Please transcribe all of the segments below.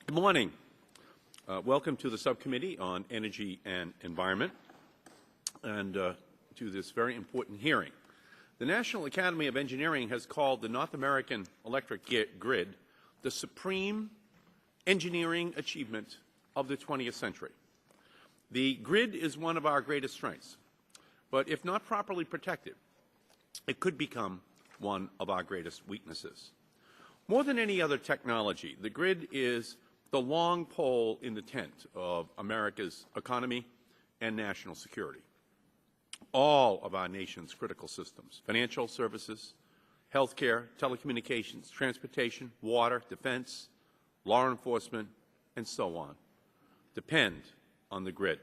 Good morning. Welcome to the Subcommittee on Energy and Environment and to this very important hearing. The National Academy of Engineering has called the North American electric grid the supreme engineering achievement of the 20th century. The grid is one of our greatest strengths, but if not properly protected, it could become one of our greatest weaknesses. More than any other technology, the grid is the long pole in the tent of America's economy and national security. All of our nation's critical systems, financial services, healthcare, telecommunications, transportation, water, defense, law enforcement, and so on, depend on the grid.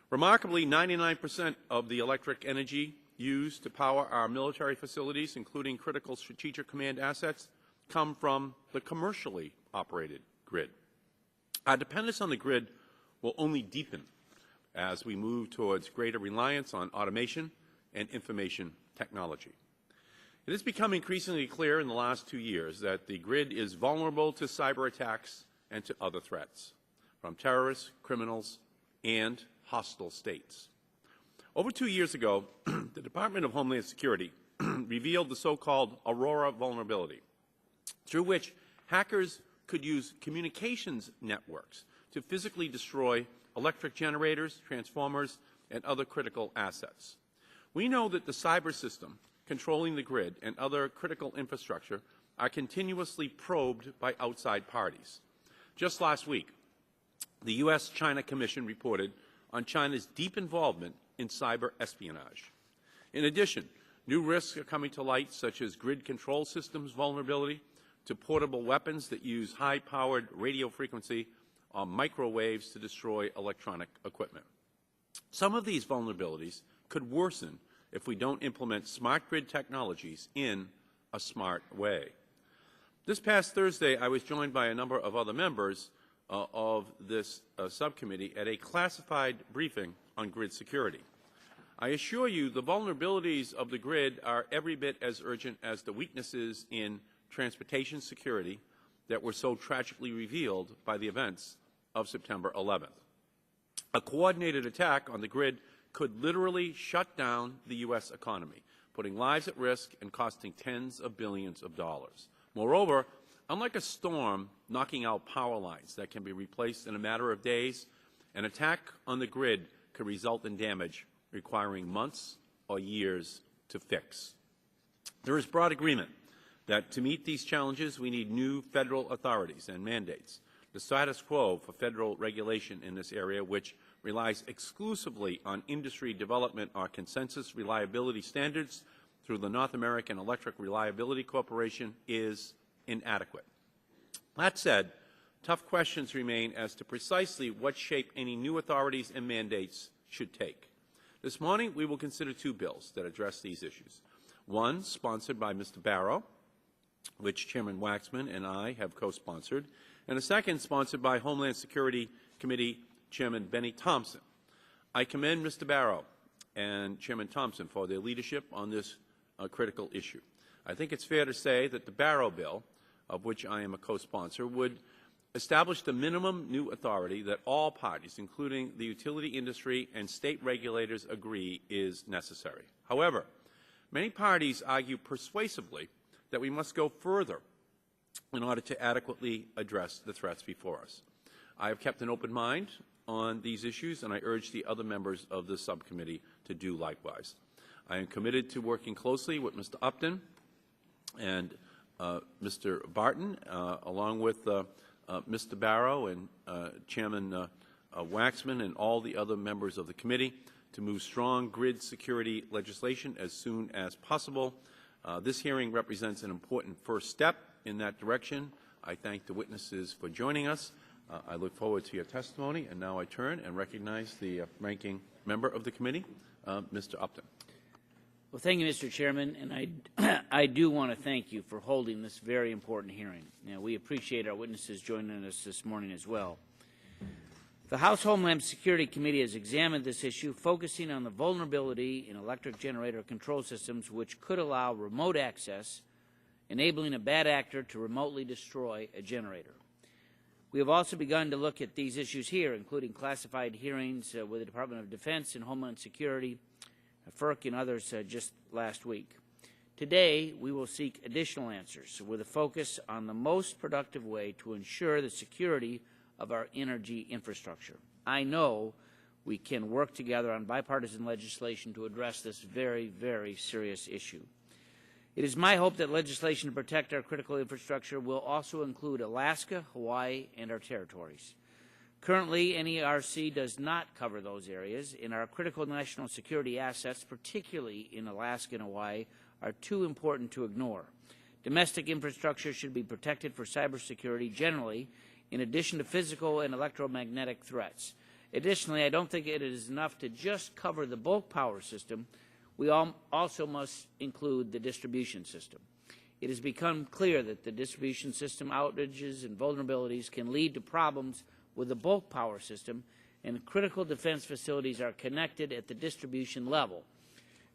Remarkably, 99% of the electric energy used to power our military facilities, including critical strategic command assets, come from the commercially operated grid. Our dependence on the grid will only deepen as we move towards greater reliance on automation and information technology. It has become increasingly clear in the last 2 years that the grid is vulnerable to cyber attacks and to other threats from terrorists, criminals, and hostile states. Over 2 years ago, the Department of Homeland Security revealed the so-called Aurora vulnerability, through which hackers could use communications networks to physically destroy electric generators, transformers, and other critical assets. We know that the cyber system controlling the grid and other critical infrastructure are continuously probed by outside parties. Just last week, the U.S.-China Commission reported on China's deep involvement in cyber espionage. In addition, new risks are coming to light, such as grid control systems vulnerability to portable weapons that use high-powered radio frequency or microwaves to destroy electronic equipment. Some of these vulnerabilities could worsen if we don't implement smart grid technologies in a smart way. This past Thursday, I was joined by a number of other members of this subcommittee at a classified briefing on grid security. I assure you the vulnerabilities of the grid are every bit as urgent as the weaknesses in transportation security that were so tragically revealed by the events of September 11th. A coordinated attack on the grid could literally shut down the U.S. economy, putting lives at risk and costing tens of billions of dollars. Moreover, unlike a storm knocking out power lines that can be replaced in a matter of days, an attack on the grid could result in damage requiring months or years to fix. There is broad agreement that to meet these challenges, we need new federal authorities and mandates. The status quo for federal regulation in this area, which relies exclusively on industry development or consensus reliability standards through the North American Electric Reliability Corporation, is inadequate. That said, tough questions remain as to precisely what shape any new authorities and mandates should take. This morning, we will consider two bills that address these issues. One, sponsored by Mr. Barrow, which Chairman Waxman and I have co-sponsored, and a second sponsored by Homeland Security Committee Chairman Benny Thompson. I commend Mr. Barrow and Chairman Thompson for their leadership on this critical issue. I think it's fair to say that the Barrow bill, of which I am a co-sponsor, would establish the minimum new authority that all parties, including the utility industry and state regulators, agree is necessary. However, many parties argue persuasively that we must go further in order to adequately address the threats before us. I have kept an open mind on these issues, and I urge the other members of the subcommittee to do likewise. I am committed to working closely with Mr. Upton and Mr. Barton, along with Mr. Barrow and Chairman Waxman and all the other members of the committee to move strong grid security legislation as soon as possible. This hearing represents an important first step in that direction. I thank the witnesses for joining us. I look forward to your testimony, and now I turn and recognize the ranking member of the committee, Mr. Upton. Well, thank you, Mr. Chairman, and I do want to thank you for holding this very important hearing. We appreciate our witnesses joining us this morning as well. The House Homeland Security Committee has examined this issue, focusing on the vulnerability in electric generator control systems which could allow remote access, enabling a bad actor to remotely destroy a generator. We have also begun to look at these issues here, including classified hearings with the Department of Defense and Homeland Security, FERC, and others just last week. Today, we will seek additional answers with a focus on the most productive way to ensure the security of our energy infrastructure. I know we can work together on bipartisan legislation to address this very, very serious issue. It is my hope that legislation to protect our critical infrastructure will also include Alaska, Hawaii, and our territories. Currently, NERC does not cover those areas, and our critical national security assets, particularly in Alaska and Hawaii, are too important to ignore. Domestic infrastructure should be protected for cybersecurity generally, in addition to physical and electromagnetic threats. Additionally, I don't think it is enough to just cover the bulk power system. We also must include the distribution system. It has become clear that the distribution system outages and vulnerabilities can lead to problems with the bulk power system, and critical defense facilities are connected at the distribution level.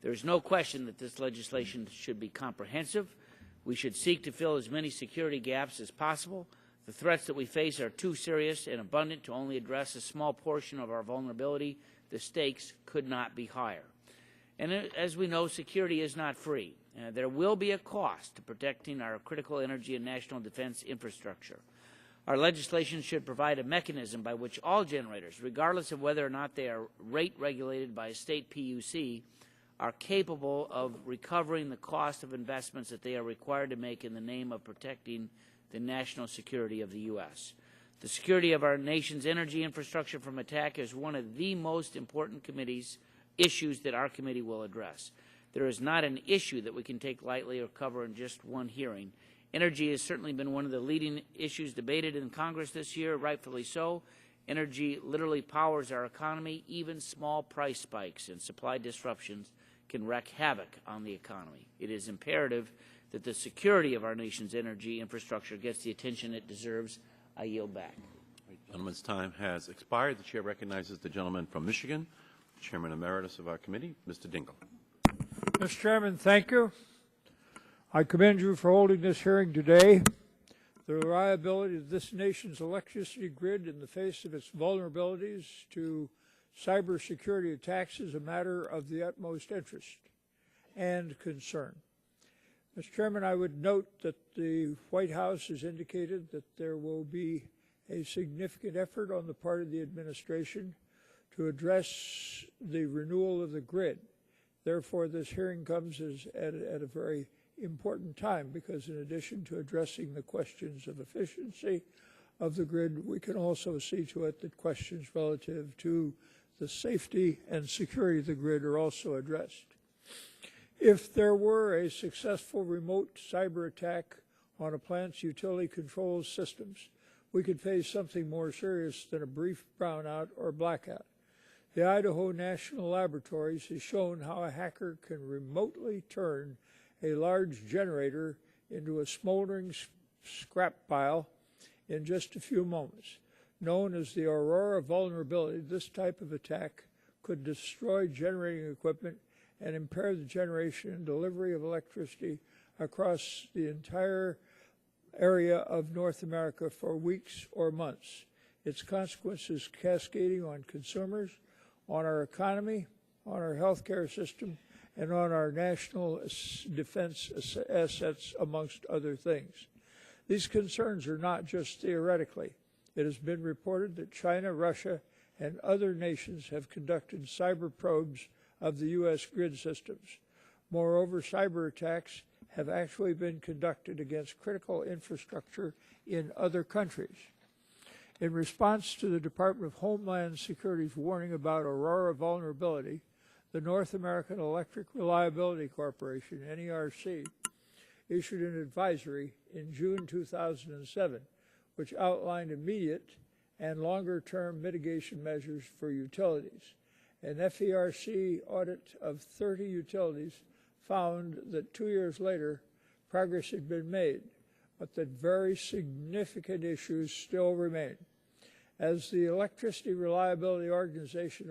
There is no question that this legislation should be comprehensive. We should seek to fill as many security gaps as possible. The threats that we face are too serious and abundant to only address a small portion of our vulnerability. The stakes could not be higher. And as we know, security is not free. There will be a cost to protecting our critical energy and national defense infrastructure. Our legislation should provide a mechanism by which all generators, regardless of whether or not they are rate regulated by a state PUC, are capable of recovering the cost of investments that they are required to make in the name of protecting the national security of the U.S. The security of our nation's energy infrastructure from attack is one of the most important issues that our committee will address. There is not an issue that we can take lightly or cover in just one hearing. Energy has certainly been one of the leading issues debated in Congress this year, rightfully so. Energy literally powers our economy. Even small price spikes and supply disruptions can wreak havoc on the economy. It is imperative that the security of our nation's energy infrastructure gets the attention it deserves. I yield back. The gentleman's time has expired. The chair recognizes the gentleman from Michigan, Chairman Emeritus of our committee, Mr. Dingell. Mr. Chairman, thank you. I commend you for holding this hearing today. The reliability of this nation's electricity grid in the face of its vulnerabilities to cybersecurity attacks is a matter of the utmost interest and concern. Mr. Chairman, I would note that the White House has indicated that there will be a significant effort on the part of the administration to address the renewal of the grid. Therefore, this hearing comes at a very important time because in addition to addressing the questions of efficiency of the grid, we can also see to it that questions relative to the safety and security of the grid are also addressed. If there were a successful remote cyber attack on a plant's utility control systems, we could face something more serious than a brief brownout or blackout. The Idaho National Laboratories has shown how a hacker can remotely turn a large generator into a smoldering scrap pile in just a few moments. Known as the Aurora vulnerability, this type of attack could destroy generating equipment and impair the generation and delivery of electricity across the entire area of North America for weeks or months. Its consequences cascading on consumers, on our economy, on our healthcare system, and on our national defense assets, amongst other things. These concerns are not just theoretically. It has been reported that China, Russia, and other nations have conducted cyber probes of the U.S. grid systems. Moreover, cyber attacks have actually been conducted against critical infrastructure in other countries. In response to the Department of Homeland Security's warning about Aurora vulnerability, the North American Electric Reliability Corporation, NERC, issued an advisory in June 2007, which outlined immediate and longer-term mitigation measures for utilities. An FERC audit of 30 utilities found that 2 years later, progress had been made, but that very significant issues still remain. As the Electricity Reliability Organization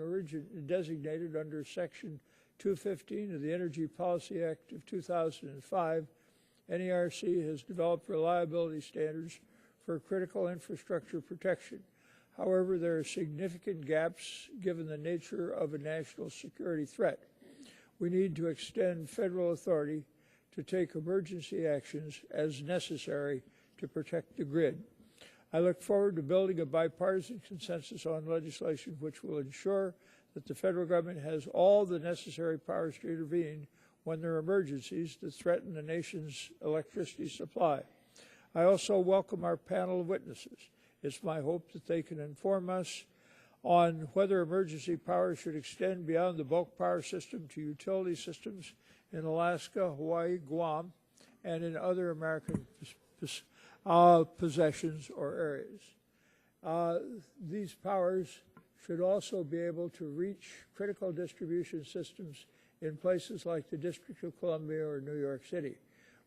designated under Section 215 of the Energy Policy Act of 2005, NERC has developed reliability standards for critical infrastructure protection. However, there are significant gaps given the nature of a national security threat. We need to extend federal authority to take emergency actions as necessary to protect the grid. I look forward to building a bipartisan consensus on legislation which will ensure that the federal government has all the necessary powers to intervene when there are emergencies that threaten the nation's electricity supply. I also welcome our panel of witnesses. It's my hope that they can inform us on whether emergency power should extend beyond the bulk power system to utility systems in Alaska, Hawaii, Guam, and in other American possessions or areas. These powers should also be able to reach critical distribution systems in places like the District of Columbia or New York City.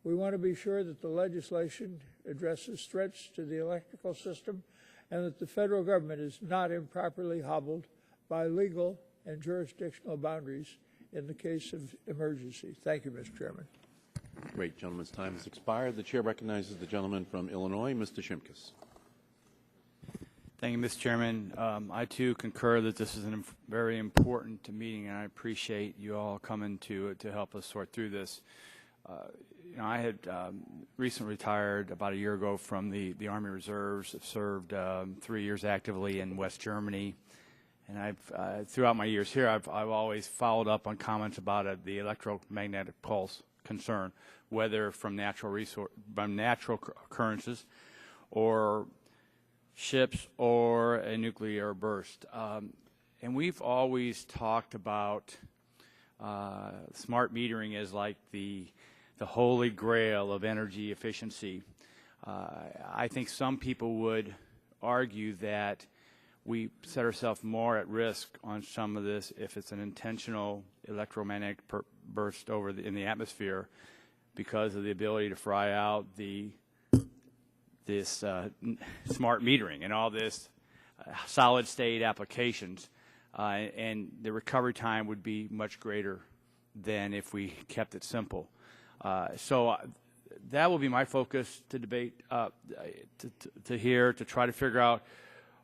We want to be sure that the legislation addresses threats to the electrical system and that the federal government is not improperly hobbled by legal and jurisdictional boundaries in the case of emergency. Thank you, Mr. Chairman. Great. Gentleman's time has expired. The chair recognizes the gentleman from Illinois, Mr. Shimkus. Thank you, Mr. Chairman. I, too, concur that this is a very important meeting, and I appreciate you all coming to help us sort through this. You know, I had recently retired about a year ago from the Army Reserves. I've served 3 years actively in West Germany, and I've throughout my years here, I've always followed up on comments about the electromagnetic pulse concern, whether from natural occurrences or ships or a nuclear burst. And we've always talked about smart metering as like the holy grail of energy efficiency. I think some people would argue that we set ourselves more at risk on some of this if it's an intentional electromagnetic burst in the atmosphere because of the ability to fry out this smart metering and all this solid state applications, and the recovery time would be much greater than if we kept it simple. So that will be my focus to debate, to hear, to try to figure out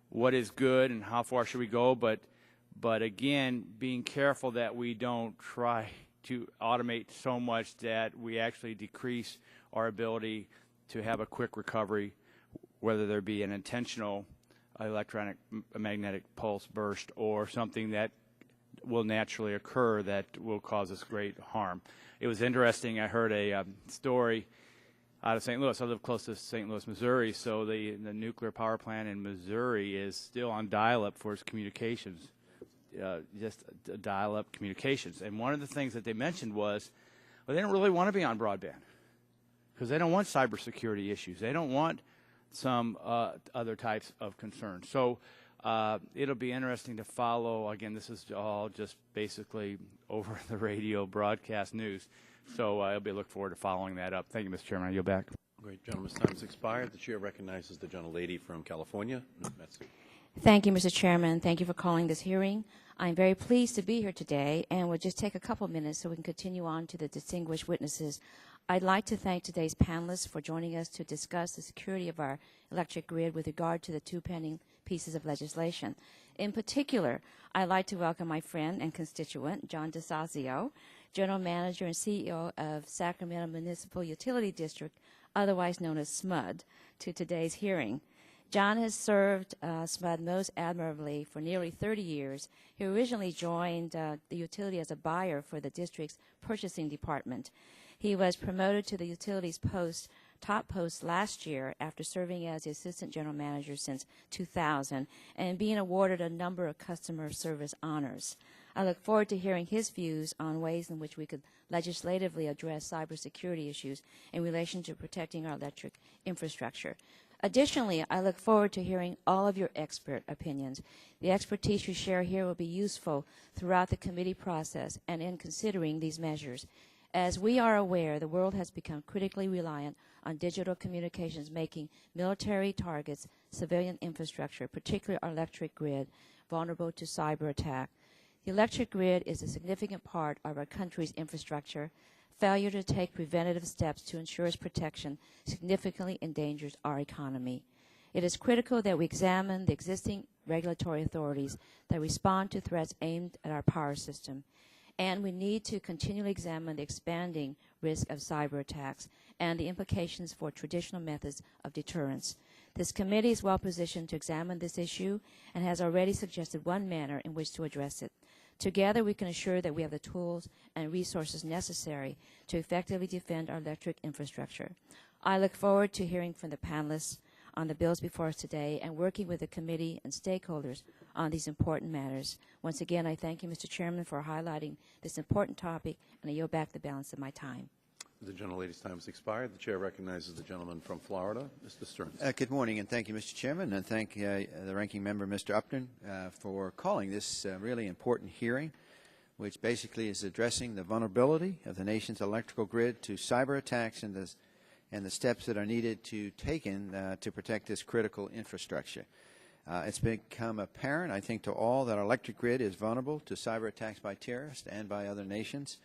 what is good and how far should we go, but again, being careful that we don't try to automate so much that we actually decrease our ability to have a quick recovery, whether there be an intentional electromagnetic pulse burst or something that will naturally occur that will cause us great harm. It was interesting. I heard a story out of St. Louis. I live close to St. Louis, Missouri, so the nuclear power plant in Missouri is still on dial-up for its communications, just dial-up communications. And one of the things that they mentioned was, well, they don't really want to be on broadband because they don't want cybersecurity issues. They don't want some other types of concerns. So it'll be interesting to follow. Again, this is all just basically over the radio broadcast news. So I'll look forward to following that up. Thank you, Mr. Chairman. I yield back. Great. Gentleman's time has expired. The chair recognizes the gentlelady from California, Ms. Metz. Thank you, Mr. Chairman. Thank you for calling this hearing. I'm very pleased to be here today, and we'll just take a couple minutes so we can continue on to the distinguished witnesses. I'd like to thank today's panelists for joining us to discuss the security of our electric grid with regard to the two pending pieces of legislation. In particular, I'd like to welcome my friend and constituent, John DeSazio, General Manager and CEO of Sacramento Municipal Utility District, otherwise known as SMUD, to today's hearing. John has served SMUD most admirably for nearly 30 years. He originally joined the utility as a buyer for the district's purchasing department. He was promoted to the utility's top post last year after serving as the assistant general manager since 2000 and being awarded a number of customer service honors. I look forward to hearing his views on ways in which we could legislatively address cybersecurity issues in relation to protecting our electric infrastructure. Additionally, I look forward to hearing all of your expert opinions. The expertise you share here will be useful throughout the committee process and in considering these measures. As we are aware, the world has become critically reliant on digital communications, making military targets, civilian infrastructure, particularly our electric grid, vulnerable to cyber attack. The electric grid is a significant part of our country's infrastructure. Failure to take preventative steps to ensure its protection significantly endangers our economy. It is critical that we examine the existing regulatory authorities that respond to threats aimed at our power system, and we need to continually examine the expanding risk of cyber attacks and the implications for traditional methods of deterrence. This committee is well positioned to examine this issue and has already suggested one manner in which to address it. Together, we can assure that we have the tools and resources necessary to effectively defend our electric infrastructure. I look forward to hearing from the panelists on the bills before us today and working with the committee and stakeholders on these important matters. Once again, I thank you, Mr. Chairman, for highlighting this important topic, and I yield back the balance of my time. The gentlelady's time has expired. The chair recognizes the gentleman from Florida, Mr. Stearns. Good morning, and thank you, Mr. Chairman, and thank the ranking member, Mr. Upton, for calling this really important hearing, which basically is addressing the vulnerability of the nation's electrical grid to cyber attacks and the steps that are needed to taken to protect this critical infrastructure. It's become apparent, I think, to all that our electric grid is vulnerable to cyber attacks by terrorists and by other nations.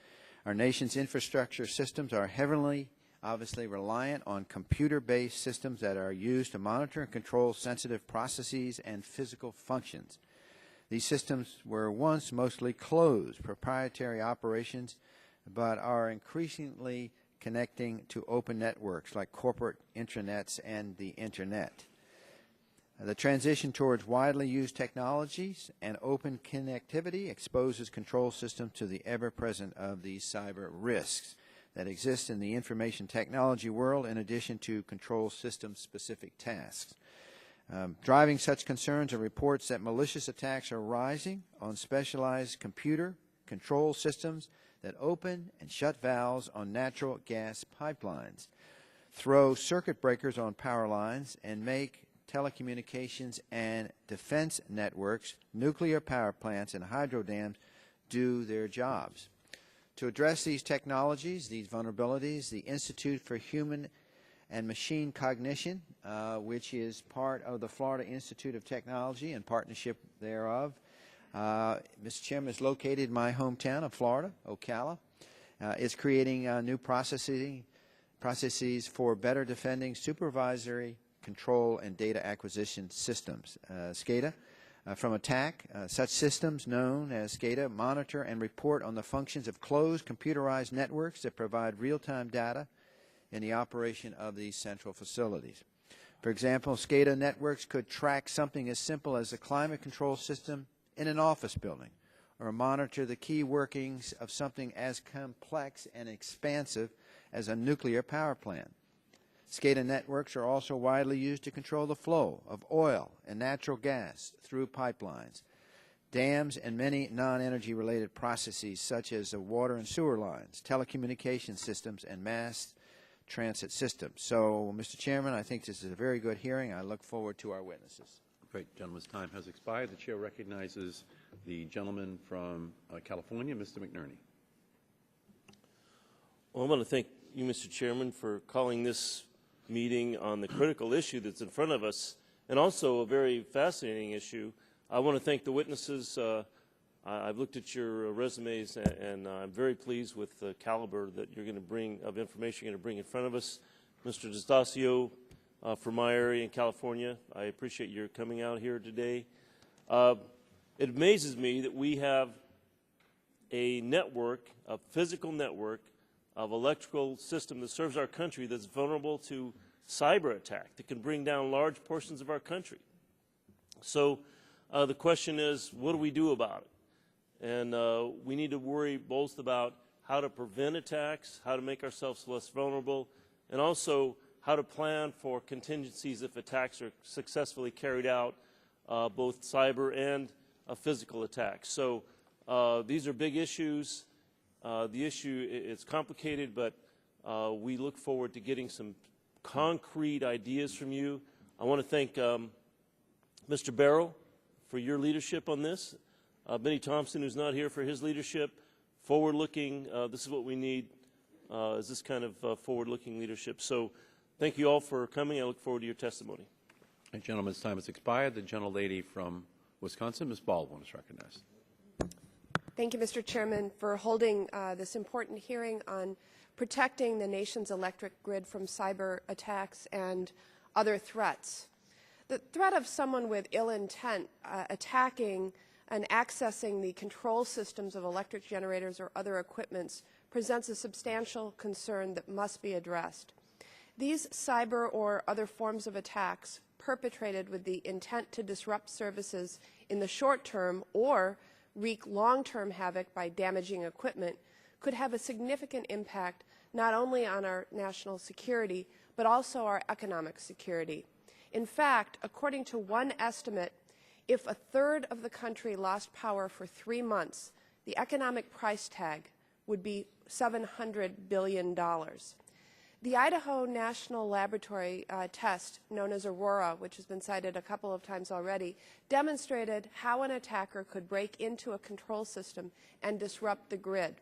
Our nation's infrastructure systems are heavily, obviously, reliant on computer-based systems that are used to monitor and control sensitive processes and physical functions. These systems were once mostly closed, proprietary operations, but are increasingly connecting to open networks like corporate intranets and the Internet. The transition towards widely used technologies and open connectivity exposes control systems to the ever-present of these cyber risks that exist in the information technology world, in addition to control system-specific tasks. Driving such concerns are reports that malicious attacks are rising on specialized computer control systems that open and shut valves on natural gas pipelines, throw circuit breakers on power lines, and make telecommunications and defense networks, nuclear power plants, and hydro dams do their jobs. To address these technologies, these vulnerabilities, the Institute for Human and Machine Cognition, which is part of the Florida Institute of Technology and partnership thereof, Mr. Chairman, is located in my hometown of Florida, Ocala. It's creating new processes for better defending supervisory control and data acquisition systems, SCADA, from attack. Such systems, known as SCADA, monitor and report on the functions of closed computerized networks that provide real-time data in the operation of these central facilities. For example, SCADA networks could track something as simple as a climate control system in an office building, or monitor the key workings of something as complex and expansive as a nuclear power plant. SCADA networks are also widely used to control the flow of oil and natural gas through pipelines, dams, and many non-energy related processes such as the water and sewer lines, telecommunication systems, and mass transit systems. So, Mr. Chairman, I think this is a very good hearing. I look forward to our witnesses. Great. Gentleman's time has expired. The chair recognizes the gentleman from California, Mr. McNerney. Well, I want to thank you, Mr. Chairman, for calling this meeting on the critical issue that's in front of us, and also a very fascinating issue. I want to thank the witnesses. I've looked at your resumes, and I'm very pleased with the caliber that you're going to bring of information you're going to bring in front of us. Mr. DeStasio, from my area in California, I appreciate your coming out here today. It amazes me that we have a network, a physical network, of electrical system that serves our country that's vulnerable to cyber attack that can bring down large portions of our country. So the question is, what do we do about it? And we need to worry both about how to prevent attacks, how to make ourselves less vulnerable, and also how to plan for contingencies if attacks are successfully carried out, both cyber and physical attacks. So these are big issues. The issue is complicated, but we look forward to getting some concrete ideas from you. I want to thank Mr. Barrow for your leadership on this. Benny Thompson, who's not here, for his leadership. Forward-looking, this is what we need, is this kind of forward-looking leadership. So thank you all for coming. I look forward to your testimony. The gentleman's time has expired. The gentlelady from Wisconsin, Ms. Baldwin, is recognized. Thank you, Mr. Chairman, for holding this important hearing on protecting the nation's electric grid from cyber attacks and other threats. The threat of someone with ill intent attacking and accessing the control systems of electric generators or other equipments presents a substantial concern that must be addressed. These cyber or other forms of attacks perpetrated with the intent to disrupt services in the short term or wreak long-term havoc by damaging equipment could have a significant impact not only on our national security but also our economic security. In fact, according to one estimate, if a third of the country lost power for 3 months, the economic price tag would be $700 billion. The Idaho National Laboratory test, known as Aurora, which has been cited a couple of times already, demonstrated how an attacker could break into a control system and disrupt the grid.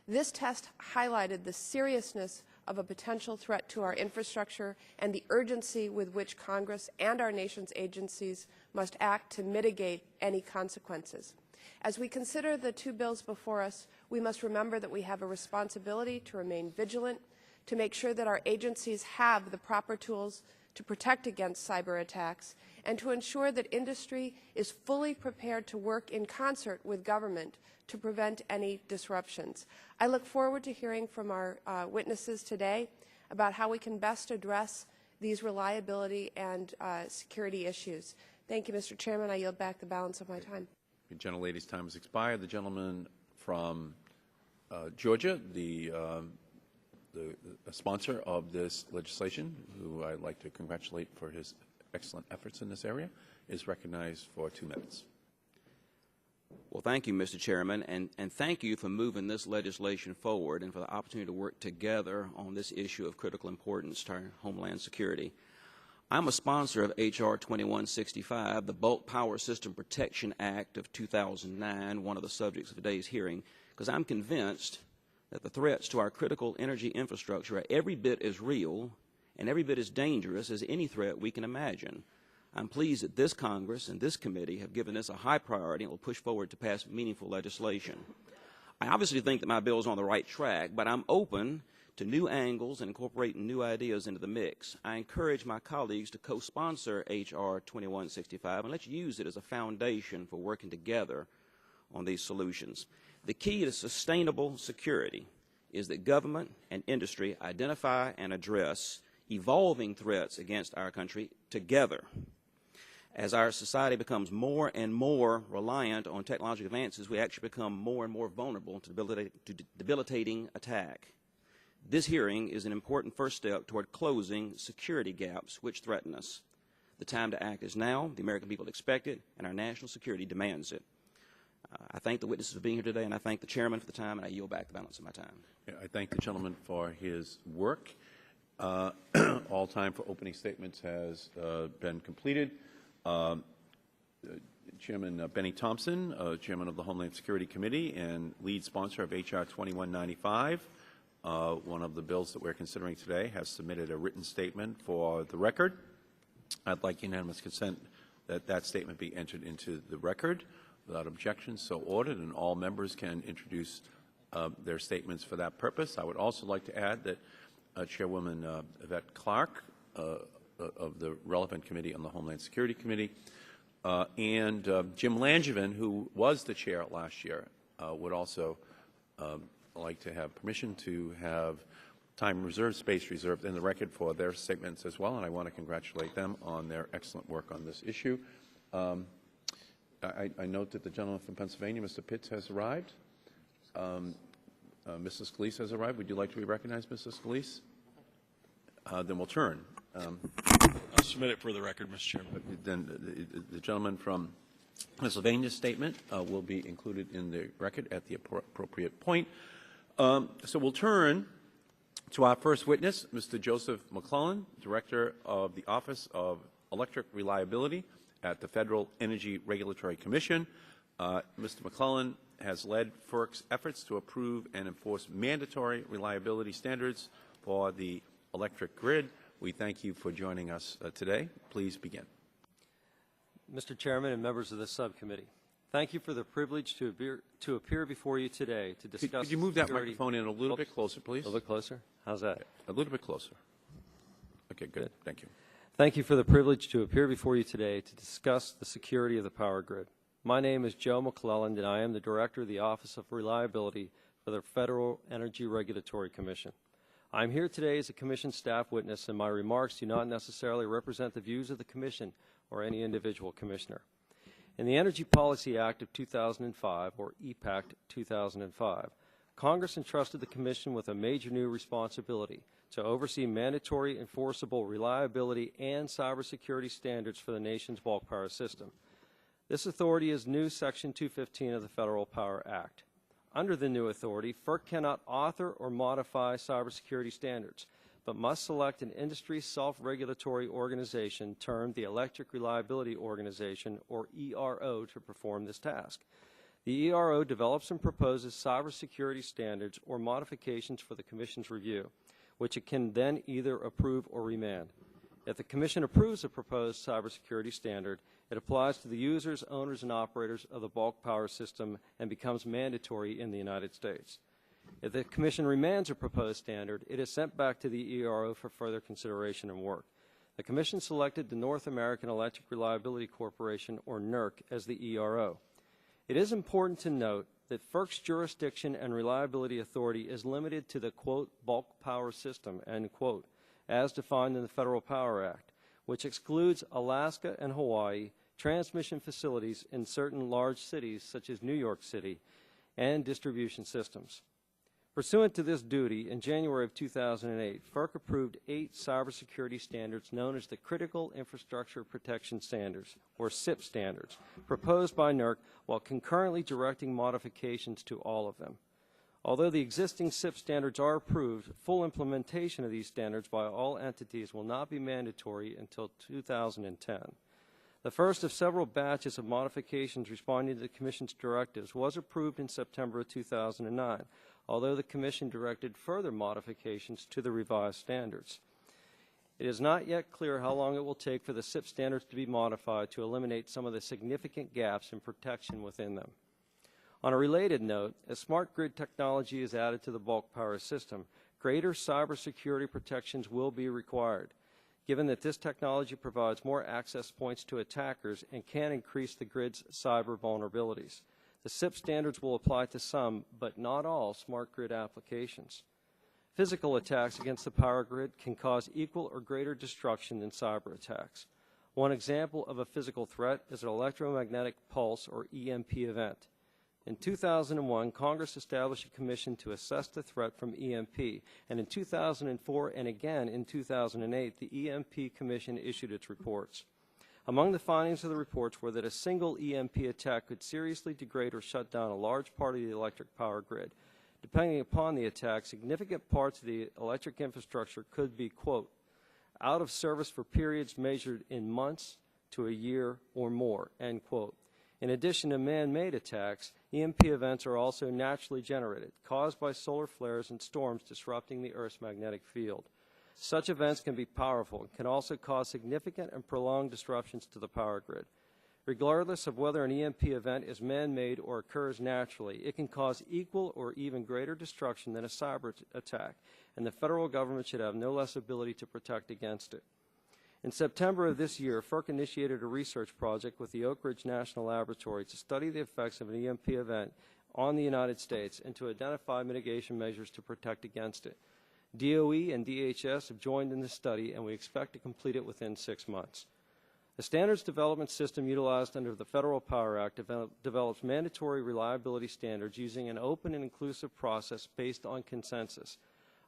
This test highlighted the seriousness of a potential threat to our infrastructure and the urgency with which Congress and our nation's agencies must act to mitigate any consequences. As we consider the two bills before us, we must remember that we have a responsibility to remain vigilant, to make sure that our agencies have the proper tools to protect against cyber attacks, and to ensure that industry is fully prepared to work in concert with government to prevent any disruptions. I look forward to hearing from our witnesses today about how we can best address these reliability and security issues. Thank you, Mr. Chairman. I yield back the balance of my time. The gentlelady's time has expired. The gentleman from Georgia, the sponsor of this legislation, who I'd like to congratulate for his excellent efforts in this area, is recognized for 2 minutes. Well, thank you, Mr. Chairman, and thank you for moving this legislation forward and for the opportunity to work together on this issue of critical importance to our homeland security. I'm a sponsor of H.R. 2165, the Bulk Power System Protection Act of 2009, one of the subjects of today's hearing, because I'm convinced that the threats to our critical energy infrastructure are every bit as real and every bit as dangerous as any threat we can imagine. I'm pleased that this Congress and this committee have given this a high priority and will push forward to pass meaningful legislation. I obviously think that my bill is on the right track, but I'm open to new angles and incorporating new ideas into the mix. I encourage my colleagues to co-sponsor H.R. 2165 and let's use it as a foundation for working together on these solutions. The key to sustainable security is that government and industry identify and address evolving threats against our country together. As our society becomes more and more reliant on technological advances, we actually become more and more vulnerable to debilitating attack. This hearing is an important first step toward closing security gaps which threaten us. The time to act is now. The American people expect it, and our national security demands it. I thank the witnesses for being here today, and I thank the chairman for the time, and I yield back the balance of my time. Yeah, I thank the gentleman for his work. All time for opening statements has been completed. Chairman Benny Thompson, Chairman of the Homeland Security Committee and lead sponsor of H.R. 2195, one of the bills that we're considering today, has submitted a written statement for the record. I'd like unanimous consent that that statement be entered into the record without objection, so ordered, and all members can introduce their statements for that purpose. I would also like to add that Chairwoman Yvette Clark of the relevant committee on the Homeland Security Committee and Jim Langevin, who was the chair last year, would also like to have permission to have time reserved, space reserved in the record for their statements as well, and I want to congratulate them on their excellent work on this issue. I note that the gentleman from Pennsylvania, Mr. Pitts, has arrived. Mrs. Scalise has arrived. Would you like to be recognized, Mrs. Scalise? Then we'll turn. I'll submit it for the record, Mr. Chairman. Then the gentleman from Pennsylvania's statement will be included in the record at the appropriate point. So we'll turn to our first witness, Mr. Joseph McClelland, Director of the Office of Electric Reliability at the Federal Energy Regulatory Commission. Mr. McClelland has led FERC's efforts to approve and enforce mandatory reliability standards for the electric grid. We thank you for joining us today. Please begin. Mr. Chairman and members of the subcommittee, thank you for the privilege to appear before you today to discuss. Could you move that microphone in a little bit closer, please? A little bit closer? How's that? A little bit closer. Okay, good. Thank you. Thank you for the privilege to appear before you today to discuss the security of the power grid. My name is Joe McClelland, and I am the Director of the Office of Reliability for the Federal Energy Regulatory Commission. I'm here today as a Commission staff witness, and my remarks do not necessarily represent the views of the Commission or any individual commissioner. In the Energy Policy Act of 2005, or EPACT 2005, Congress entrusted the Commission with a major new responsibility to oversee mandatory, enforceable reliability and cybersecurity standards for the nation's bulk power system. This authority is new Section 215 of the Federal Power Act. Under the new authority, FERC cannot author or modify cybersecurity standards, but must select an industry self-regulatory organization termed the Electric Reliability Organization, or ERO, to perform this task. The ERO develops and proposes cybersecurity standards or modifications for the Commission's review, which it can then either approve or remand. If the Commission approves a proposed cybersecurity standard, it applies to the users, owners, and operators of the bulk power system and becomes mandatory in the United States. If the Commission remands a proposed standard, it is sent back to the ERO for further consideration and work. The Commission selected the North American Electric Reliability Corporation, or NERC, as the ERO. It is important to note that FERC's jurisdiction and reliability authority is limited to the, quote, bulk power system, end quote, as defined in the Federal Power Act, which excludes Alaska and Hawaii, transmission facilities in certain large cities such as New York City, and distribution systems. Pursuant to this duty, in January of 2008, FERC approved 8 cybersecurity standards known as the Critical Infrastructure Protection Standards, or CIP standards, proposed by NERC while concurrently directing modifications to all of them. Although the existing CIP standards are approved, full implementation of these standards by all entities will not be mandatory until 2010. The first of several batches of modifications responding to the Commission's directives was approved in September of 2009, although the Commission directed further modifications to the revised standards. It is not yet clear how long it will take for the CIP standards to be modified to eliminate some of the significant gaps in protection within them. On a related note, as smart grid technology is added to the bulk power system, greater cybersecurity protections will be required, given that this technology provides more access points to attackers and can increase the grid's cyber vulnerabilities. The CIP standards will apply to some, but not all, smart grid applications. Physical attacks against the power grid can cause equal or greater destruction than cyber attacks. One example of a physical threat is an electromagnetic pulse, or EMP event. In 2001, Congress established a commission to assess the threat from EMP, and in 2004 and again in 2008, the EMP Commission issued its reports. Among the findings of the reports were that a single EMP attack could seriously degrade or shut down a large part of the electric power grid. Depending upon the attack, significant parts of the electric infrastructure could be, quote, out of service for periods measured in months to a year or more, end quote. In addition to man-made attacks, EMP events are also naturally generated, caused by solar flares and storms disrupting the Earth's magnetic field. Such events can be powerful and can also cause significant and prolonged disruptions to the power grid. Regardless of whether an EMP event is man-made or occurs naturally, it can cause equal or even greater destruction than a cyber attack, and the federal government should have no less ability to protect against it. In September of this year, FERC initiated a research project with the Oak Ridge National Laboratory to study the effects of an EMP event on the United States and to identify mitigation measures to protect against it. DOE and DHS have joined in this study, and we expect to complete it within 6 months. The standards development system utilized under the Federal Power Act develops mandatory reliability standards using an open and inclusive process based on consensus.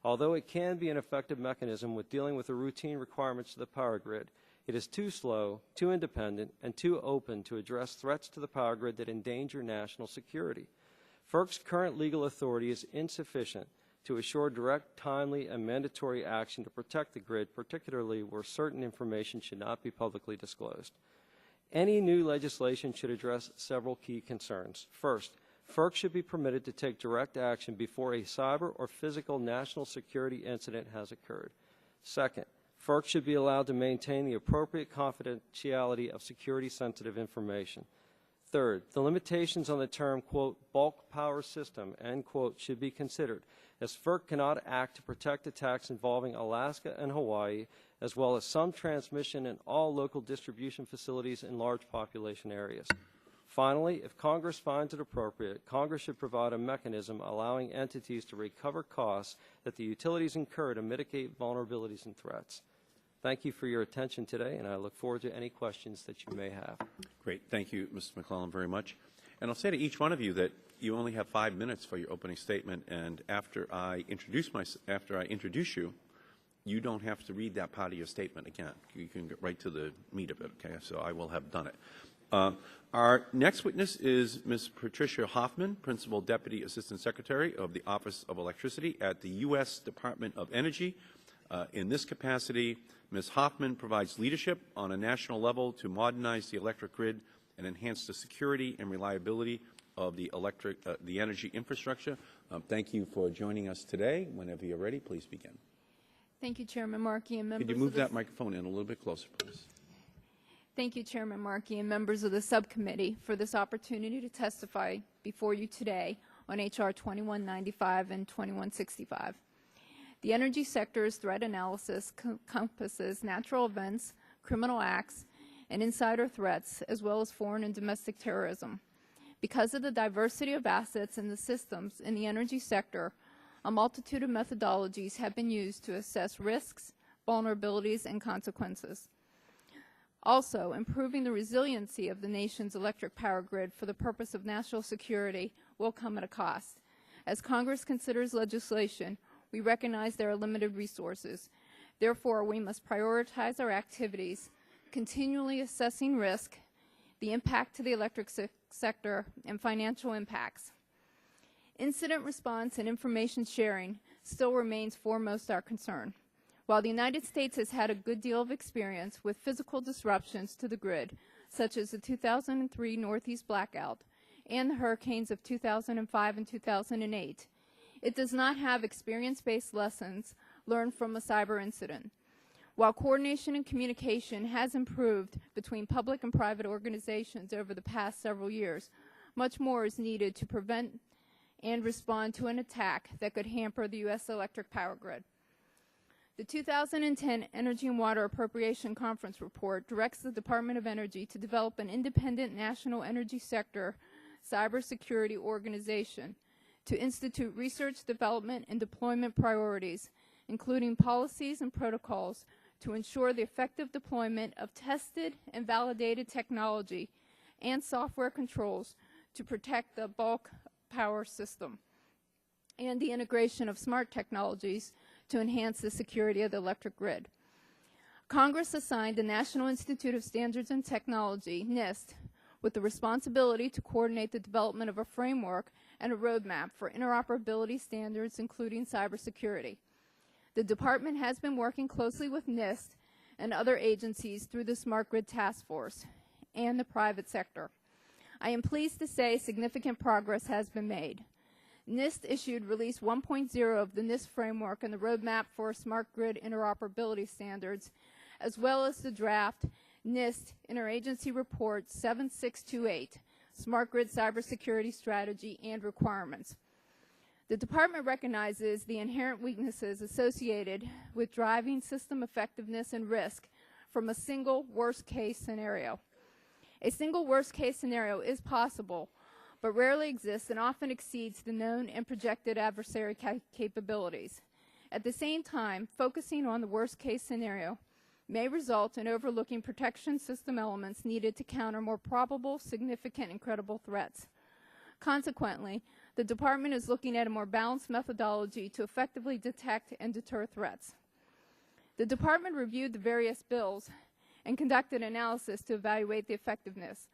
Although it can be an effective mechanism with dealing with the routine requirements of the power grid, it is too slow, too independent, and too open to address threats to the power grid that endanger national security. FERC's current legal authority is insufficient to assure direct, timely, and mandatory action to protect the grid, particularly where certain information should not be publicly disclosed. Any new legislation should address several key concerns. First, FERC should be permitted to take direct action before a cyber or physical national security incident has occurred. Second, FERC should be allowed to maintain the appropriate confidentiality of security-sensitive information. Third, the limitations on the term, quote, bulk power system, end quote, should be considered, as FERC cannot act to protect attacks involving Alaska and Hawaii, as well as some transmission in all local distribution facilities in large population areas. Finally, if Congress finds it appropriate, Congress should provide a mechanism allowing entities to recover costs that the utilities incur to mitigate vulnerabilities and threats. Thank you for your attention today, and I look forward to any questions that you may have. Great. Thank you, Mr. McClelland, very much. And I'll say to each one of you that you only have 5 minutes for your opening statement, and after I introduce you, you don't have to read that part of your statement again. You can get right to the meat of it, okay? So I will have done it. Our next witness is Ms. Patricia Hoffman, Principal Deputy Assistant Secretary of the Office of Electricity at the U.S. Department of Energy. In this capacity, Ms. Hoffman provides leadership on a national level to modernize the electric grid and enhance the security and reliability of the energy infrastructure. Thank you for joining us today. Whenever you're ready, please begin. Thank you, Chairman Markey and members. Could you move that microphone in a little bit closer, please? Thank you, Chairman Markey and members of the subcommittee, for this opportunity to testify before you today on H.R. 2195 and 2165. The energy sector's threat analysis encompasses natural events, criminal acts, and insider threats, as well as foreign and domestic terrorism. Because of the diversity of assets and the systems in the energy sector, a multitude of methodologies have been used to assess risks, vulnerabilities, and consequences. Also, improving the resiliency of the nation's electric power grid for the purpose of national security will come at a cost. As Congress considers legislation, we recognize there are limited resources. Therefore, we must prioritize our activities, continually assessing risk, the impact to the electric sector, and financial impacts. Incident response and information sharing still remains foremost our concern. While the United States has had a good deal of experience with physical disruptions to the grid, such as the 2003 Northeast blackout and the hurricanes of 2005 and 2008, it does not have experience-based lessons learned from a cyber incident. While coordination and communication has improved between public and private organizations over the past several years, much more is needed to prevent and respond to an attack that could hamper the U.S. electric power grid. The 2010 Energy and Water Appropriation Conference report directs the Department of Energy to develop an independent national energy sector cybersecurity organization to institute research, development, and deployment priorities, including policies and protocols to ensure the effective deployment of tested and validated technology and software controls to protect the bulk power system, and the integration of smart technologies to enhance the security of the electric grid. Congress assigned the National Institute of Standards and Technology, NIST, with the responsibility to coordinate the development of a framework and a roadmap for interoperability standards, including cybersecurity. The department has been working closely with NIST and other agencies through the Smart Grid Task Force and the private sector. I am pleased to say significant progress has been made. NIST issued Release 1.0 of the NIST framework and the roadmap for smart grid interoperability standards, as well as the draft NIST Interagency Report 7628, Smart Grid Cybersecurity Strategy and Requirements. The Department recognizes the inherent weaknesses associated with driving system effectiveness and risk from a single worst-case scenario. A single worst-case scenario is possible, but rarely exists and often exceeds the known and projected adversary capabilities. At the same time, focusing on the worst-case scenario may result in overlooking protection system elements needed to counter more probable, significant, and credible threats. Consequently, the Department is looking at a more balanced methodology to effectively detect and deter threats. The Department reviewed the various bills and conducted analysis to evaluate the effectiveness.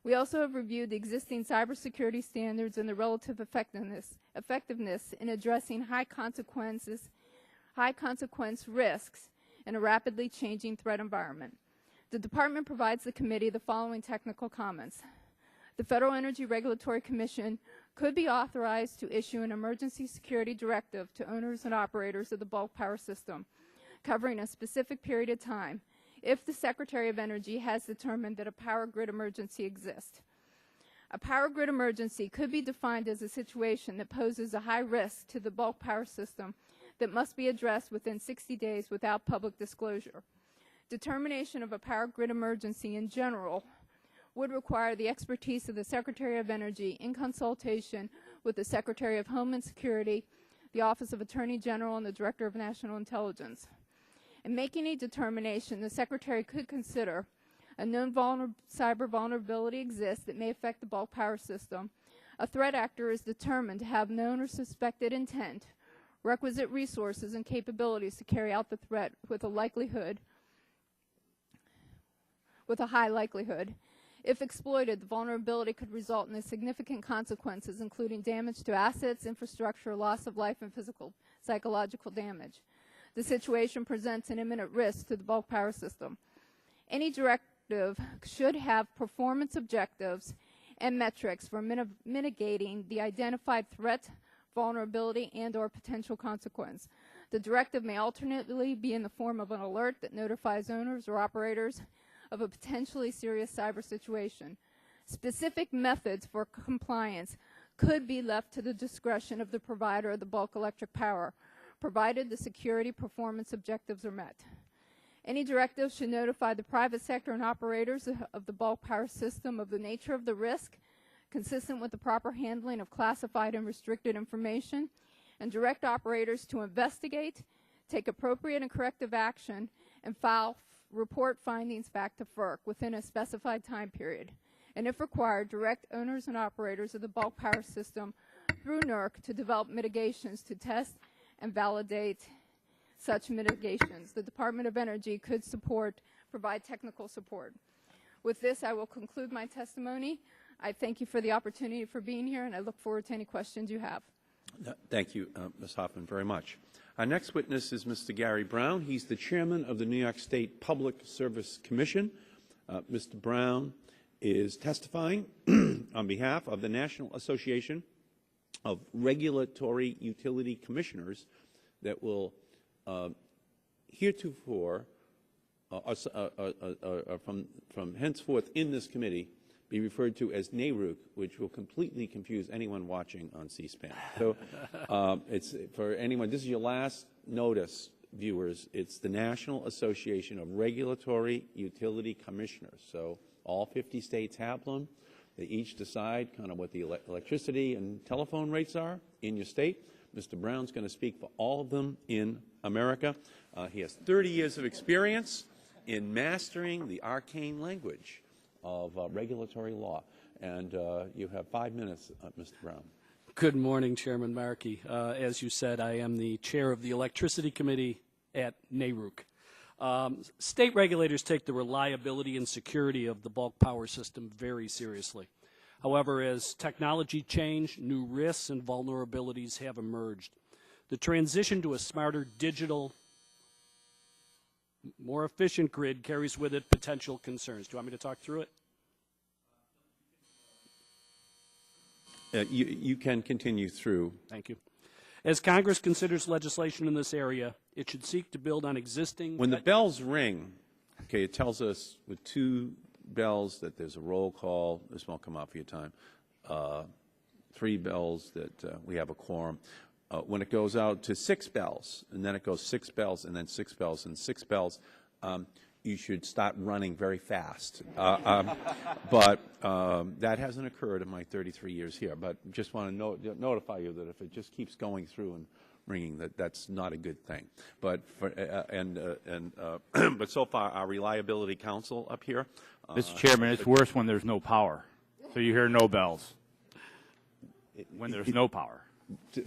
We also have reviewed the existing cybersecurity standards and the relative effectiveness in addressing high consequence risks in a rapidly changing threat environment. The Department provides the committee the following technical comments. The Federal Energy Regulatory Commission could be authorized to issue an emergency security directive to owners and operators of the bulk power system, covering a specific period of time, if the Secretary of Energy has determined that a power grid emergency exists. A power grid emergency could be defined as a situation that poses a high risk to the bulk power system that must be addressed within 60 days without public disclosure. Determination of a power grid emergency in general would require the expertise of the Secretary of Energy in consultation with the Secretary of Homeland Security, the Office of Attorney General, and the Director of National Intelligence. In making a determination, the Secretary could consider a known cyber vulnerability exists that may affect the bulk power system. A threat actor is determined to have known or suspected intent, requisite resources and capabilities to carry out the threat with a high likelihood. If exploited, the vulnerability could result in significant consequences, including damage to assets, infrastructure, loss of life, and psychological damage. The situation presents an imminent risk to the bulk power system. Any directive should have performance objectives and metrics for mitigating the identified threat, vulnerability, and/or potential consequence. The directive may alternately be in the form of an alert that notifies owners or operators of a potentially serious cyber situation. Specific methods for compliance could be left to the discretion of the provider of the bulk electric power, provided the security performance objectives are met. Any directive should notify the private sector and operators of the bulk power system of the nature of the risk, consistent with the proper handling of classified and restricted information, and direct operators to investigate, take appropriate and corrective action, and file report findings back to FERC within a specified time period, and if required, direct owners and operators of the bulk power system through NERC to develop mitigations to test and validate such mitigations. The Department of Energy could provide technical support. With this, I will conclude my testimony. I thank you for the opportunity for being here, and I look forward to any questions you have. Thank you, Ms. Hoffman, very much. Our next witness is Mr. Gary Brown. He's the chairman of the New York State Public Service Commission. Mr. Brown is testifying on behalf of the National Association of Regulatory Utility Commissioners that will heretofore, from henceforth in this committee, be referred to as NARUC, which will completely confuse anyone watching on C-SPAN. So it's for anyone, this is your last notice, viewers. It's the National Association of Regulatory Utility Commissioners. So all 50 states have them. They each decide kind of what the electricity and telephone rates are in your state. Mr. Brown's going to speak for all of them in America. He has 30 years of experience in mastering the arcane language of regulatory law. And you have 5 minutes, Mr. Brown. Good morning, Chairman Markey. As you said, I am the chair of the Electricity Committee at NARUC. State regulators take the reliability and security of the bulk power system very seriously. However, as technology changed, new risks and vulnerabilities have emerged. The transition to a smarter digital, more efficient grid carries with it potential concerns. Do you want me to talk through it? You can continue through. Thank you. As Congress considers legislation in this area, it should seek to build on existing... When the bells ring, okay, it tells us with 2 bells that there's a roll call. This won't come out for your time. 3 bells that we have a quorum. When it goes out to 6 bells, and then it goes 6 bells, and then 6 bells, and 6 bells, you should start running very fast. But that hasn't occurred in my 33 years here. But just want to notify you that if it just keeps going through and ringing, that's not a good thing. But but so far, our reliability council up here. Mr. Chairman, it's worse when there's no power. So you hear no bells when there's no power.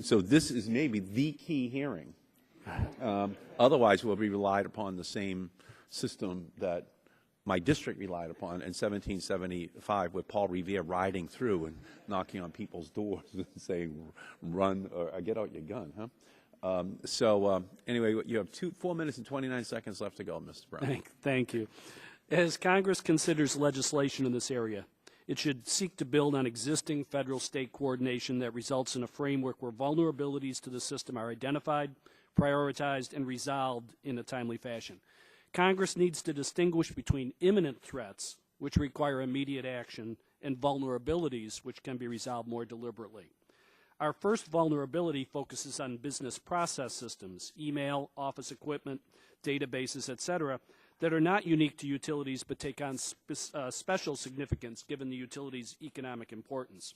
So this is maybe the key hearing. Otherwise, we'll be relied upon the same system that my district relied upon in 1775 with Paul Revere riding through and knocking on people's doors and saying, run, or get out your gun, huh? Anyway, you have 4 minutes and 29 seconds left to go, Mr. Brown. Thank you. As Congress considers legislation in this area, it should seek to build on existing federal-state coordination that results in a framework where vulnerabilities to the system are identified, prioritized, and resolved in a timely fashion. Congress needs to distinguish between imminent threats, which require immediate action, and vulnerabilities which can be resolved more deliberately. Our first vulnerability focuses on business process systems, email, office equipment, databases, etc., that are not unique to utilities but take on special significance given the utility's economic importance.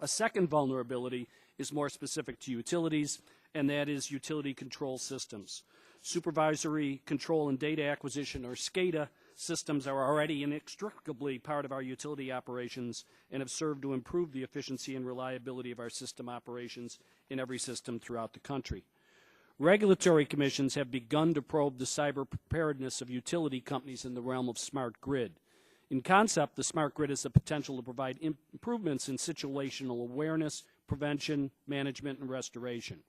A second vulnerability is more specific to utilities, and that is utility control systems. Supervisory control and data acquisition, or SCADA, systems are already inextricably part of our utility operations and have served to improve the efficiency and reliability of our system operations in every system throughout the country. Regulatory commissions have begun to probe the cyber preparedness of utility companies in the realm of smart grid. In concept, the smart grid has the potential to provide improvements in situational awareness, prevention, management, and restoration.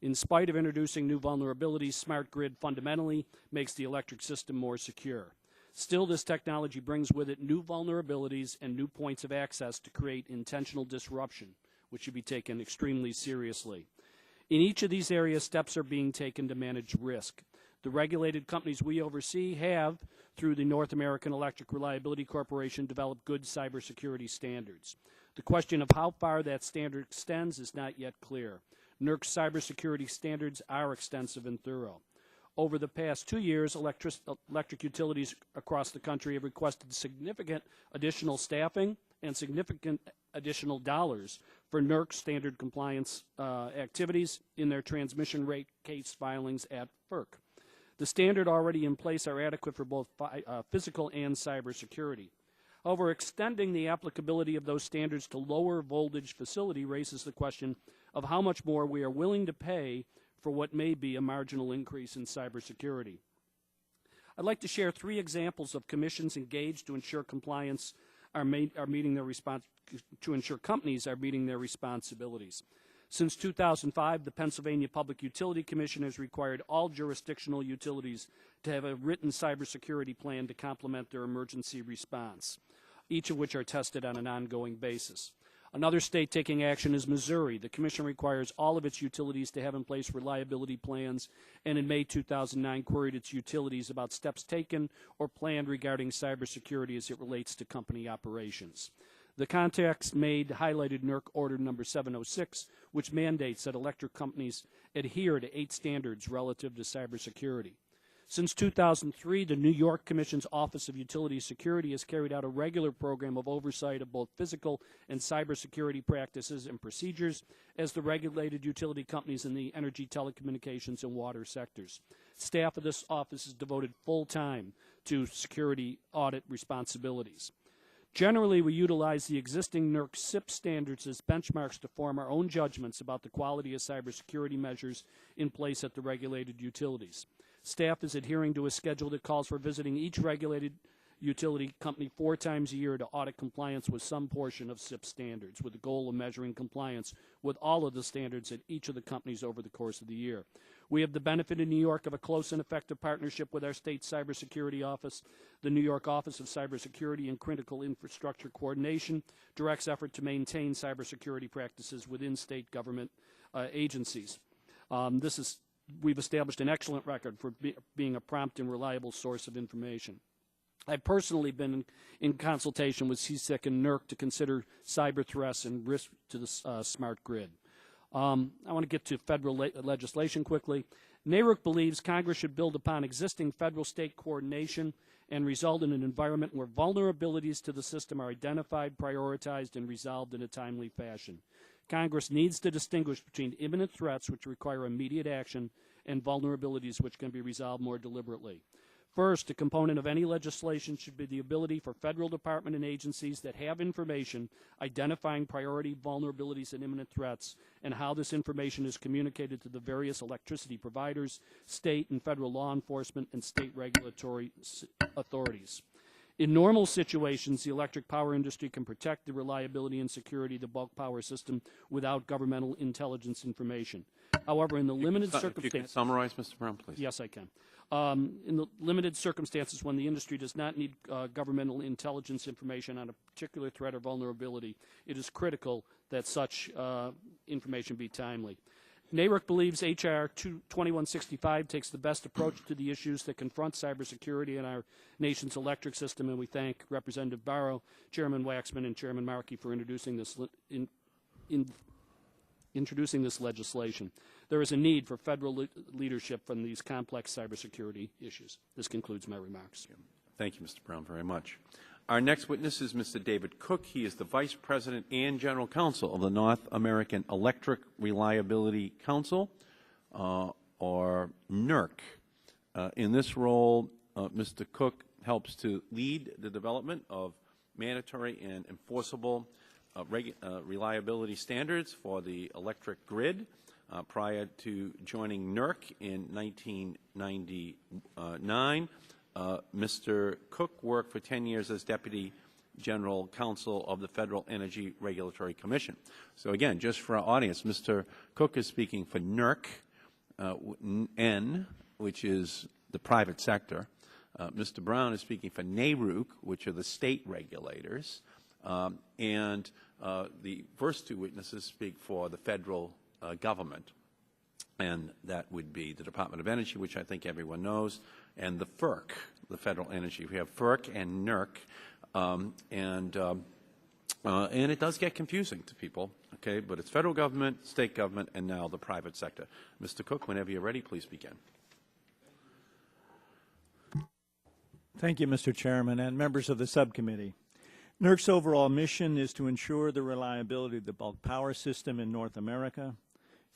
In spite of introducing new vulnerabilities, smart grid fundamentally makes the electric system more secure. Still, this technology brings with it new vulnerabilities and new points of access to create intentional disruption, which should be taken extremely seriously. In each of these areas, steps are being taken to manage risk. The regulated companies we oversee have, through the North American Electric Reliability Corporation, developed good cybersecurity standards. The question of how far that standard extends is not yet clear. NERC's cybersecurity standards are extensive and thorough. Over the past 2 years, electric utilities across the country have requested significant additional staffing and significant additional dollars for NERC standard compliance activities in their transmission rate case filings at FERC. The standard already in place are adequate for both physical and cybersecurity. However, extending the applicability of those standards to lower voltage facility raises the question of how much more we are willing to pay for what may be a marginal increase in cybersecurity. I'd like to share 3 examples of commissions engaged to ensure compliance to ensure companies are meeting their responsibilities. Since 2005, the Pennsylvania Public Utility Commission has required all jurisdictional utilities to have a written cybersecurity plan to complement their emergency response, each of which are tested on an ongoing basis. Another state taking action is Missouri. The Commission requires all of its utilities to have in place reliability plans, and in May 2009 queried its utilities about steps taken or planned regarding cybersecurity as it relates to company operations. The contacts made highlighted NERC Order Number 706, which mandates that electric companies adhere to 8 standards relative to cybersecurity. Since 2003, the New York Commission's Office of Utility Security has carried out a regular program of oversight of both physical and cybersecurity practices and procedures as the regulated utility companies in the energy, telecommunications, and water sectors. Staff of this office is devoted full time to security audit responsibilities. Generally, we utilize the existing NERC SIP standards as benchmarks to form our own judgments about the quality of cybersecurity measures in place at the regulated utilities. Staff is adhering to a schedule that calls for visiting each regulated utility company 4 times a year to audit compliance with some portion of SIP standards, with the goal of measuring compliance with all of the standards at each of the companies over the course of the year. We have the benefit in New York of a close and effective partnership with our state cybersecurity office. The New York Office of Cybersecurity and Critical Infrastructure Coordination directs effort to maintain cybersecurity practices within state government agencies. We've established an excellent record for being a prompt and reliable source of information. I've personally been in consultation with CSIC and NERC to consider cyber threats and risk to the smart grid. I want to get to federal legislation quickly. NARUC believes Congress should build upon existing federal-state coordination and result in an environment where vulnerabilities to the system are identified, prioritized, and resolved in a timely fashion. Congress needs to distinguish between imminent threats, which require immediate action, and vulnerabilities which can be resolved more deliberately. First, a component of any legislation should be the ability for federal department and agencies that have information identifying priority vulnerabilities and imminent threats and how this information is communicated to the various electricity providers, state and federal law enforcement, and state regulatory authorities. In normal situations, the electric power industry can protect the reliability and security of the bulk power system without governmental intelligence information. However, in the limited circumstances... If you can summarize, Mr. Brown, please. Yes, I can. In the limited circumstances when the industry does not need governmental intelligence information on a particular threat or vulnerability, it is critical that such information be timely. NARUC believes H.R. 2165 takes the best approach to the issues that confront cybersecurity in our nation's electric system, and we thank Representative Barrow, Chairman Waxman, and Chairman Markey for introducing this legislation. There is a need for federal leadership on these complex cybersecurity issues. This concludes my remarks. Thank you, Mr. Brown, very much. Our next witness is Mr. David Cook. He is the Vice President and General Counsel of the North American Electric Reliability Council, or NERC. In this role, Mr. Cook helps to lead the development of mandatory and enforceable reliability standards for the electric grid. Prior to joining NERC in 1999, Mr. Cook worked for 10 years as Deputy General Counsel of the Federal Energy Regulatory Commission. So again, just for our audience, Mr. Cook is speaking for NERC, N, which is the private sector. Mr. Brown is speaking for NARUC, which are the state regulators. And the first two witnesses speak for the federal government. And that would be the Department of Energy, which I think everyone knows, and the FERC, the Federal Energy. We have FERC and NERC, and it does get confusing to people, okay? But it's federal government, state government, and now the private sector. Mr. Cook, whenever you're ready, please begin. Thank you, Mr. Chairman, and members of the subcommittee. NERC's overall mission is to ensure the reliability of the bulk power system in North America.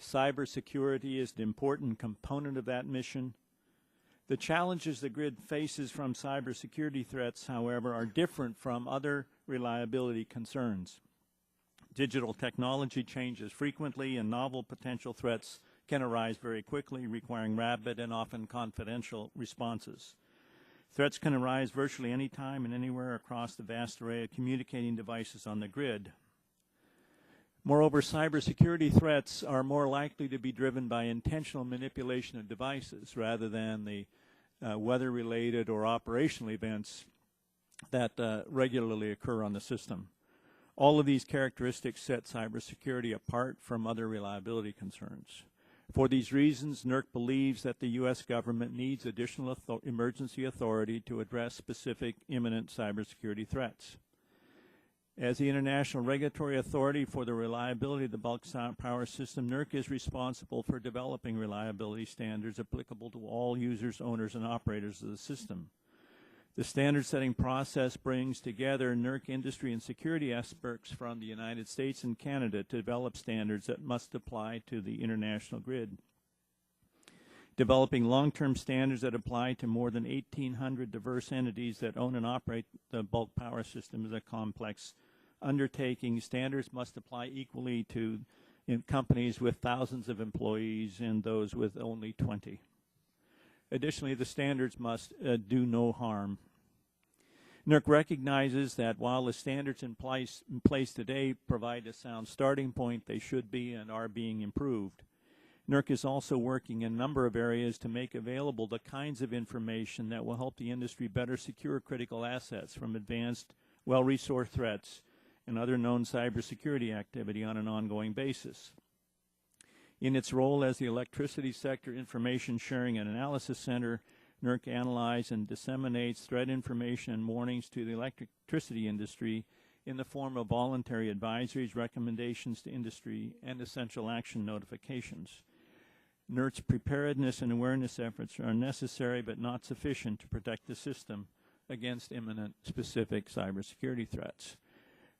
Cybersecurity is an important component of that mission. The challenges the grid faces from cybersecurity threats, however, are different from other reliability concerns. Digital technology changes frequently, and novel potential threats can arise very quickly, requiring rapid and often confidential responses. Threats can arise virtually any time and anywhere across the vast array of communicating devices on the grid. Moreover, cybersecurity threats are more likely to be driven by intentional manipulation of devices rather than the weather-related or operational events that regularly occur on the system. All of these characteristics set cybersecurity apart from other reliability concerns. For these reasons, NERC believes that the U.S. government needs additional emergency authority to address specific imminent cybersecurity threats. As the international regulatory authority for the reliability of the bulk power system, NERC is responsible for developing reliability standards applicable to all users, owners, and operators of the system. The standard-setting process brings together NERC industry and security experts from the United States and Canada to develop standards that must apply to the international grid. Developing long-term standards that apply to more than 1,800 diverse entities that own and operate the bulk power system is a complex undertaking. Standards must apply equally to companies with thousands of employees and those with only 20. Additionally, the standards must do no harm. NERC recognizes that while the standards in place today provide a sound starting point, they should be and are being improved. NERC is also working in a number of areas to make available the kinds of information that will help the industry better secure critical assets from advanced, well-resourced threats and other known cybersecurity activity on an ongoing basis. In its role as the Electricity Sector Information Sharing and Analysis Center, NERC analyzes and disseminates threat information and warnings to the electricity industry in the form of voluntary advisories, recommendations to industry, and essential action notifications. NERC's preparedness and awareness efforts are necessary but not sufficient to protect the system against imminent specific cybersecurity threats.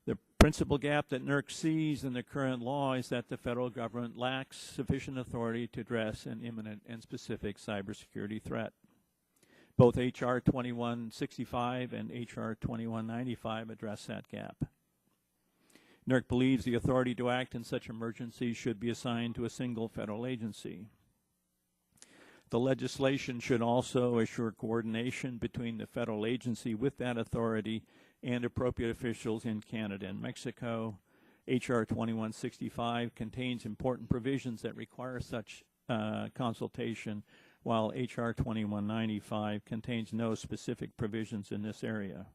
The principal gap that NERC sees in the current law is that the federal government lacks sufficient authority to address an imminent and specific cybersecurity threat. Both H.R. 2165 and H.R. 2195 address that gap. NERC believes the authority to act in such emergencies should be assigned to a single federal agency. The legislation should also assure coordination between the federal agency with that authority and appropriate officials in Canada and Mexico. H.R. 2165 contains important provisions that require such consultation, while H.R. 2195 contains no specific provisions in this area.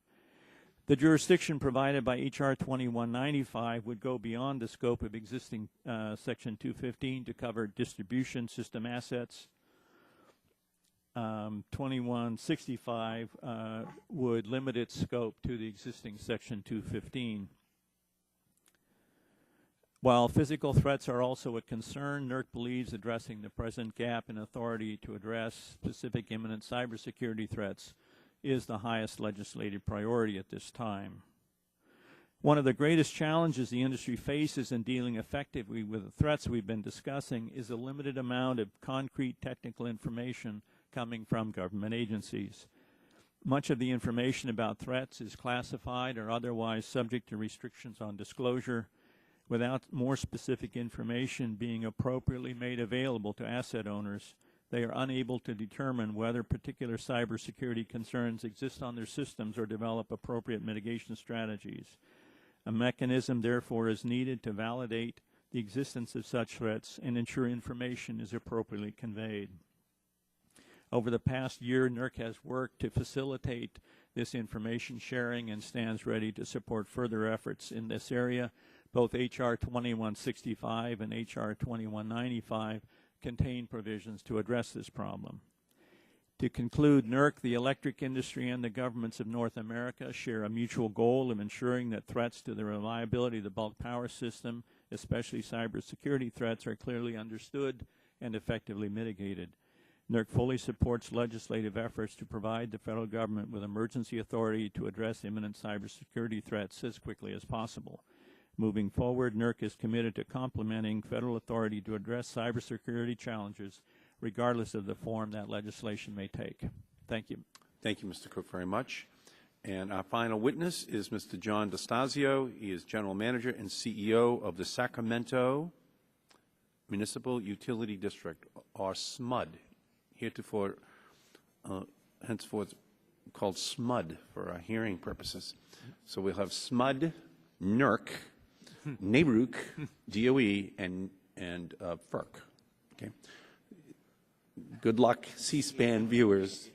The jurisdiction provided by H.R. 2195 would go beyond the scope of existing Section 215 to cover distribution system assets. 2165 would limit its scope to the existing Section 215. While physical threats are also a concern, NERC believes addressing the present gap in authority to address specific imminent cybersecurity threats is the highest legislative priority at this time. One of the greatest challenges the industry faces in dealing effectively with the threats we've been discussing is a limited amount of concrete technical information coming from government agencies. Much of the information about threats is classified or otherwise subject to restrictions on disclosure. Without more specific information being appropriately made available to asset owners, they are unable to determine whether particular cybersecurity concerns exist on their systems or develop appropriate mitigation strategies. A mechanism, therefore, is needed to validate the existence of such threats and ensure information is appropriately conveyed. Over the past year, NERC has worked to facilitate this information sharing and stands ready to support further efforts in this area. Both H.R. 2165 and H.R. 2195 contain provisions to address this problem. To conclude, NERC, the electric industry, and the governments of North America share a mutual goal of ensuring that threats to the reliability of the bulk power system, especially cybersecurity threats, are clearly understood and effectively mitigated. NERC fully supports legislative efforts to provide the federal government with emergency authority to address imminent cybersecurity threats as quickly as possible. Moving forward, NERC is committed to complementing federal authority to address cybersecurity challenges, regardless of the form that legislation may take. Thank you. Thank you, Mr. Cook, very much. And our final witness is Mr. John DeStasio. He is General Manager and CEO of the Sacramento Municipal Utility District, or SMUD, heretofore, henceforth called SMUD for our hearing purposes. So we'll have SMUD, NERC, NARUC, DOE, and FERC. Okay. Good luck, C-SPAN viewers.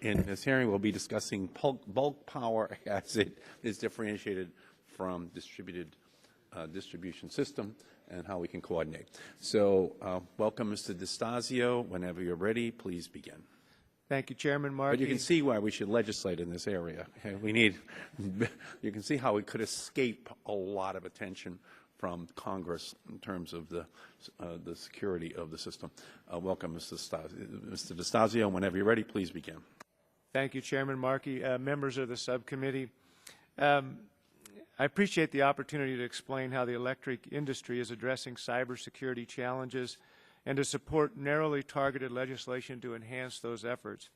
In this hearing, we'll be discussing bulk power as it is differentiated from distributed distribution system and how we can coordinate. So, welcome, Mr. DeStasio. Whenever you're ready, please begin. Thank you, Chairman Markey. But you can see why we should legislate in this area. Okay? We need, you can see how we could escape a lot of attention from Congress in terms of the security of the system. Welcome, Mr. DeStasio. Whenever you're ready, please begin. Thank you, Chairman Markey, members of the subcommittee. I appreciate the opportunity to explain how the electric industry is addressing cybersecurity challenges and to support narrowly targeted legislation to enhance those efforts.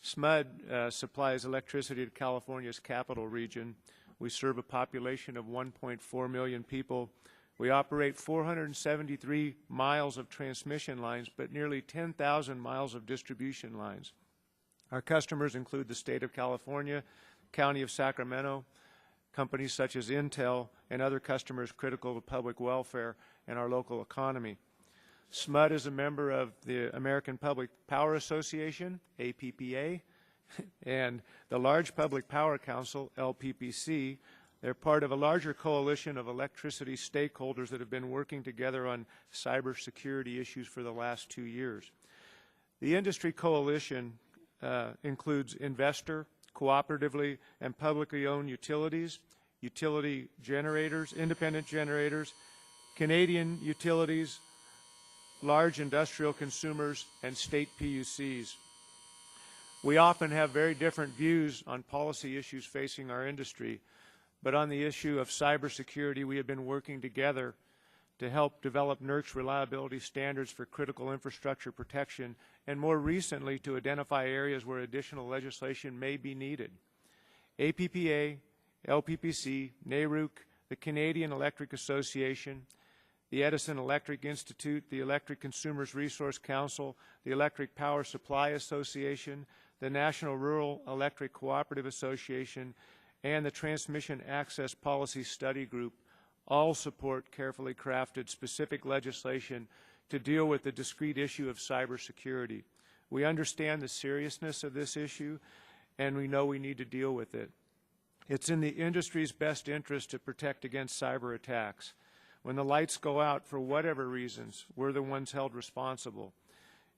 SMUD supplies electricity to California's capital region. We serve a population of 1.4 million people. We operate 473 miles of transmission lines, but nearly 10,000 miles of distribution lines. Our customers include the state of California, County of Sacramento, companies such as Intel, and other customers critical to public welfare and our local economy. SMUD is a member of the American Public Power Association, APPA, and the Large Public Power Council, LPPC. They're part of a larger coalition of electricity stakeholders that have been working together on cybersecurity issues for the last 2 years. The industry coalition includes investor, cooperatively and publicly owned utilities, utility generators, independent generators, Canadian utilities, large industrial consumers, and state PUCs. We often have very different views on policy issues facing our industry, but on the issue of cybersecurity, we have been working together to help develop NERC's reliability standards for critical infrastructure protection, and more recently to identify areas where additional legislation may be needed. APPA, LPPC, NARUC, the Canadian Electric Association, the Edison Electric Institute, the Electric Consumers Resource Council, the Electric Power Supply Association, the National Rural Electric Cooperative Association, and the Transmission Access Policy Study Group all support carefully crafted specific legislation to deal with the discrete issue of cybersecurity. We understand the seriousness of this issue, and we know we need to deal with it. It's in the industry's best interest to protect against cyber attacks. When the lights go out for whatever reasons, we're the ones held responsible.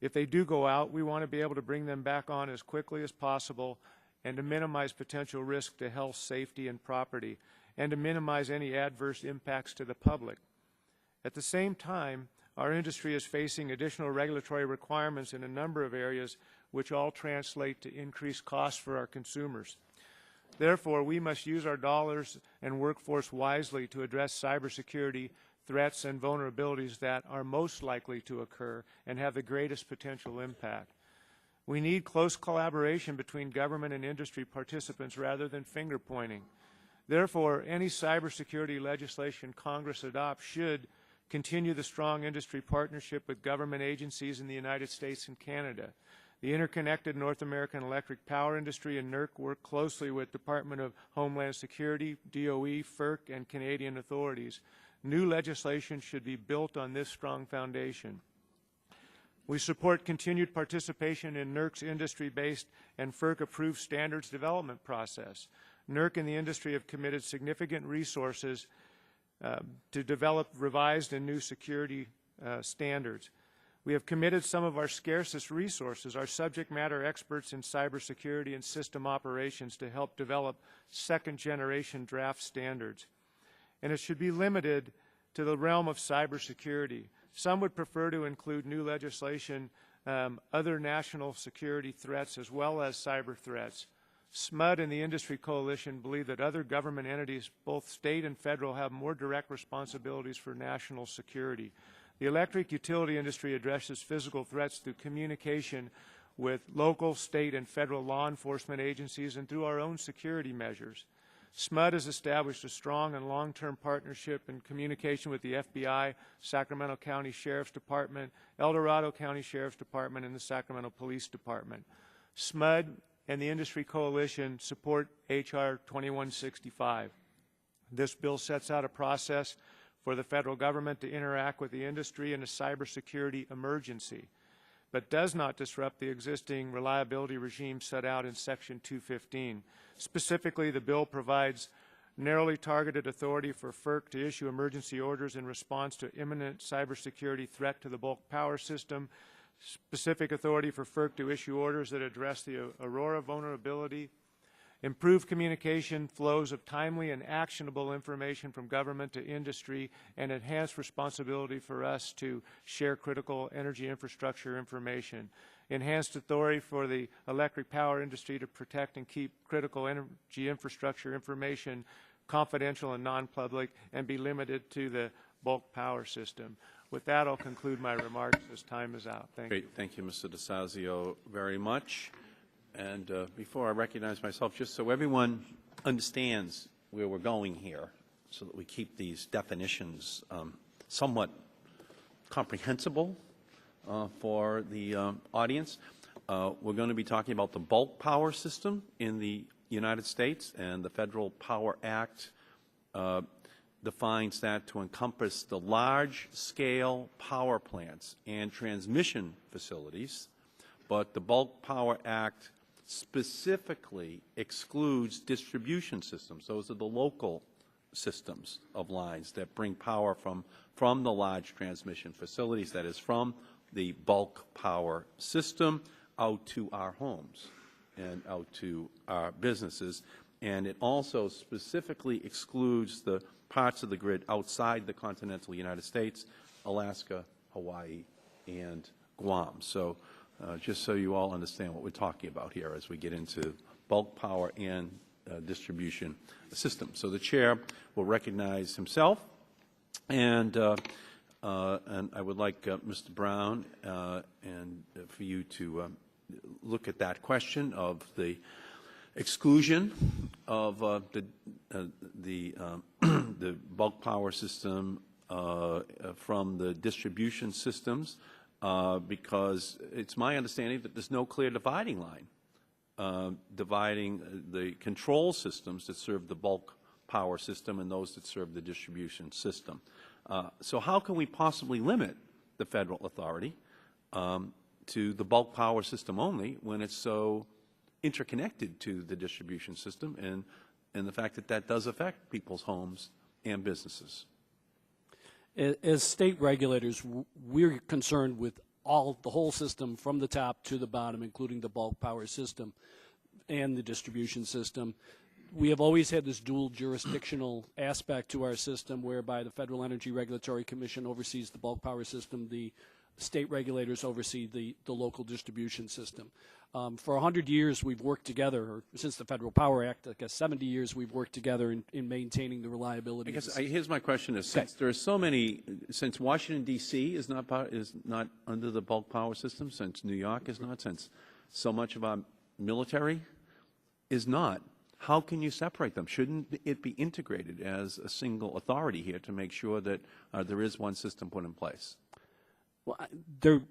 If they do go out, we want to be able to bring them back on as quickly as possible and to minimize potential risk to health, safety, and property, and to minimize any adverse impacts to the public. At the same time, our industry is facing additional regulatory requirements in a number of areas which all translate to increased costs for our consumers. Therefore, we must use our dollars and workforce wisely to address cybersecurity threats and vulnerabilities that are most likely to occur and have the greatest potential impact. We need close collaboration between government and industry participants rather than finger pointing. Therefore, any cybersecurity legislation Congress adopts should continue the strong industry partnership with government agencies in the United States and Canada. The interconnected North American electric power industry and NERC work closely with Department of Homeland Security, DOE, FERC, and Canadian authorities. New legislation should be built on this strong foundation. We support continued participation in NERC's industry-based and FERC-approved standards development process. NERC and the industry have committed significant resources to develop revised and new security standards. We have committed some of our scarcest resources, our subject matter experts in cybersecurity and system operations, to help develop second-generation draft standards. And it should be limited to the realm of cybersecurity. Some would prefer to include new legislation, other national security threats as well as cyber threats. SMUD and the Industry Coalition believe that other government entities, both state and federal, have more direct responsibilities for national security. The electric utility industry addresses physical threats through communication with local, state, and federal law enforcement agencies and through our own security measures. SMUD has established a strong and long-term partnership and communication with the FBI, Sacramento County Sheriff's Department, El Dorado County Sheriff's Department, and the Sacramento Police Department. SMUD and the Industry Coalition support H.R. 2165. This bill sets out a process for the federal government to interact with the industry in a cybersecurity emergency, but does not disrupt the existing reliability regime set out in Section 215. Specifically, the bill provides narrowly targeted authority for FERC to issue emergency orders in response to imminent cybersecurity threat to the bulk power system, specific authority for FERC to issue orders that address the Aurora vulnerability, improve communication flows of timely and actionable information from government to industry, and enhance responsibility for us to share critical energy infrastructure information. Enhanced authority for the electric power industry to protect and keep critical energy infrastructure information confidential and non-public and be limited to the bulk power system. With that, I'll conclude my remarks as time is out. Thank you. Great. Thank you, Mr. DeSazio, very much. And before I recognize myself, just so everyone understands where we're going here, so that we keep these definitions somewhat comprehensible for the audience, we're going to be talking about the bulk power system in the United States, and the Federal Power Act defines that to encompass the large-scale power plants and transmission facilities, but the Bulk Power Act specifically excludes distribution systems. Those are the local systems of lines that bring power from the large transmission facilities, that is, from the bulk power system out to our homes and out to our businesses. And it also specifically excludes the parts of the grid outside the continental United States, Alaska, Hawaii, and Guam. So just so you all understand what we're talking about here as we get into bulk power and distribution system. So the chair will recognize himself, and I would like Mr. Brown and for you to look at that question of the exclusion of the bulk power system from the distribution systems, because it's my understanding that there's no clear dividing line dividing the control systems that serve the bulk power system and those that serve the distribution system. So how can we possibly limit the federal authority to the bulk power system only when it's so interconnected to the distribution system, and and the fact that that does affect people's homes and businesses. As state regulators, we're concerned with the whole system from the top to the bottom, including the bulk power system and the distribution system. We have always had this dual jurisdictional aspect to our system, whereby the Federal Energy Regulatory Commission oversees the bulk power system, the state regulators oversee the local distribution system. For 100 years, we've worked together, or since the Federal Power Act, I guess 70 years, we've worked together in maintaining the reliability. I guess here's my question: is since there are so many, since Washington D.C. is not under the bulk power system, since New York is not, since so much of our military is not, how can you separate them? Shouldn't it be integrated as a single authority here to make sure that there is one system put in place? Well, the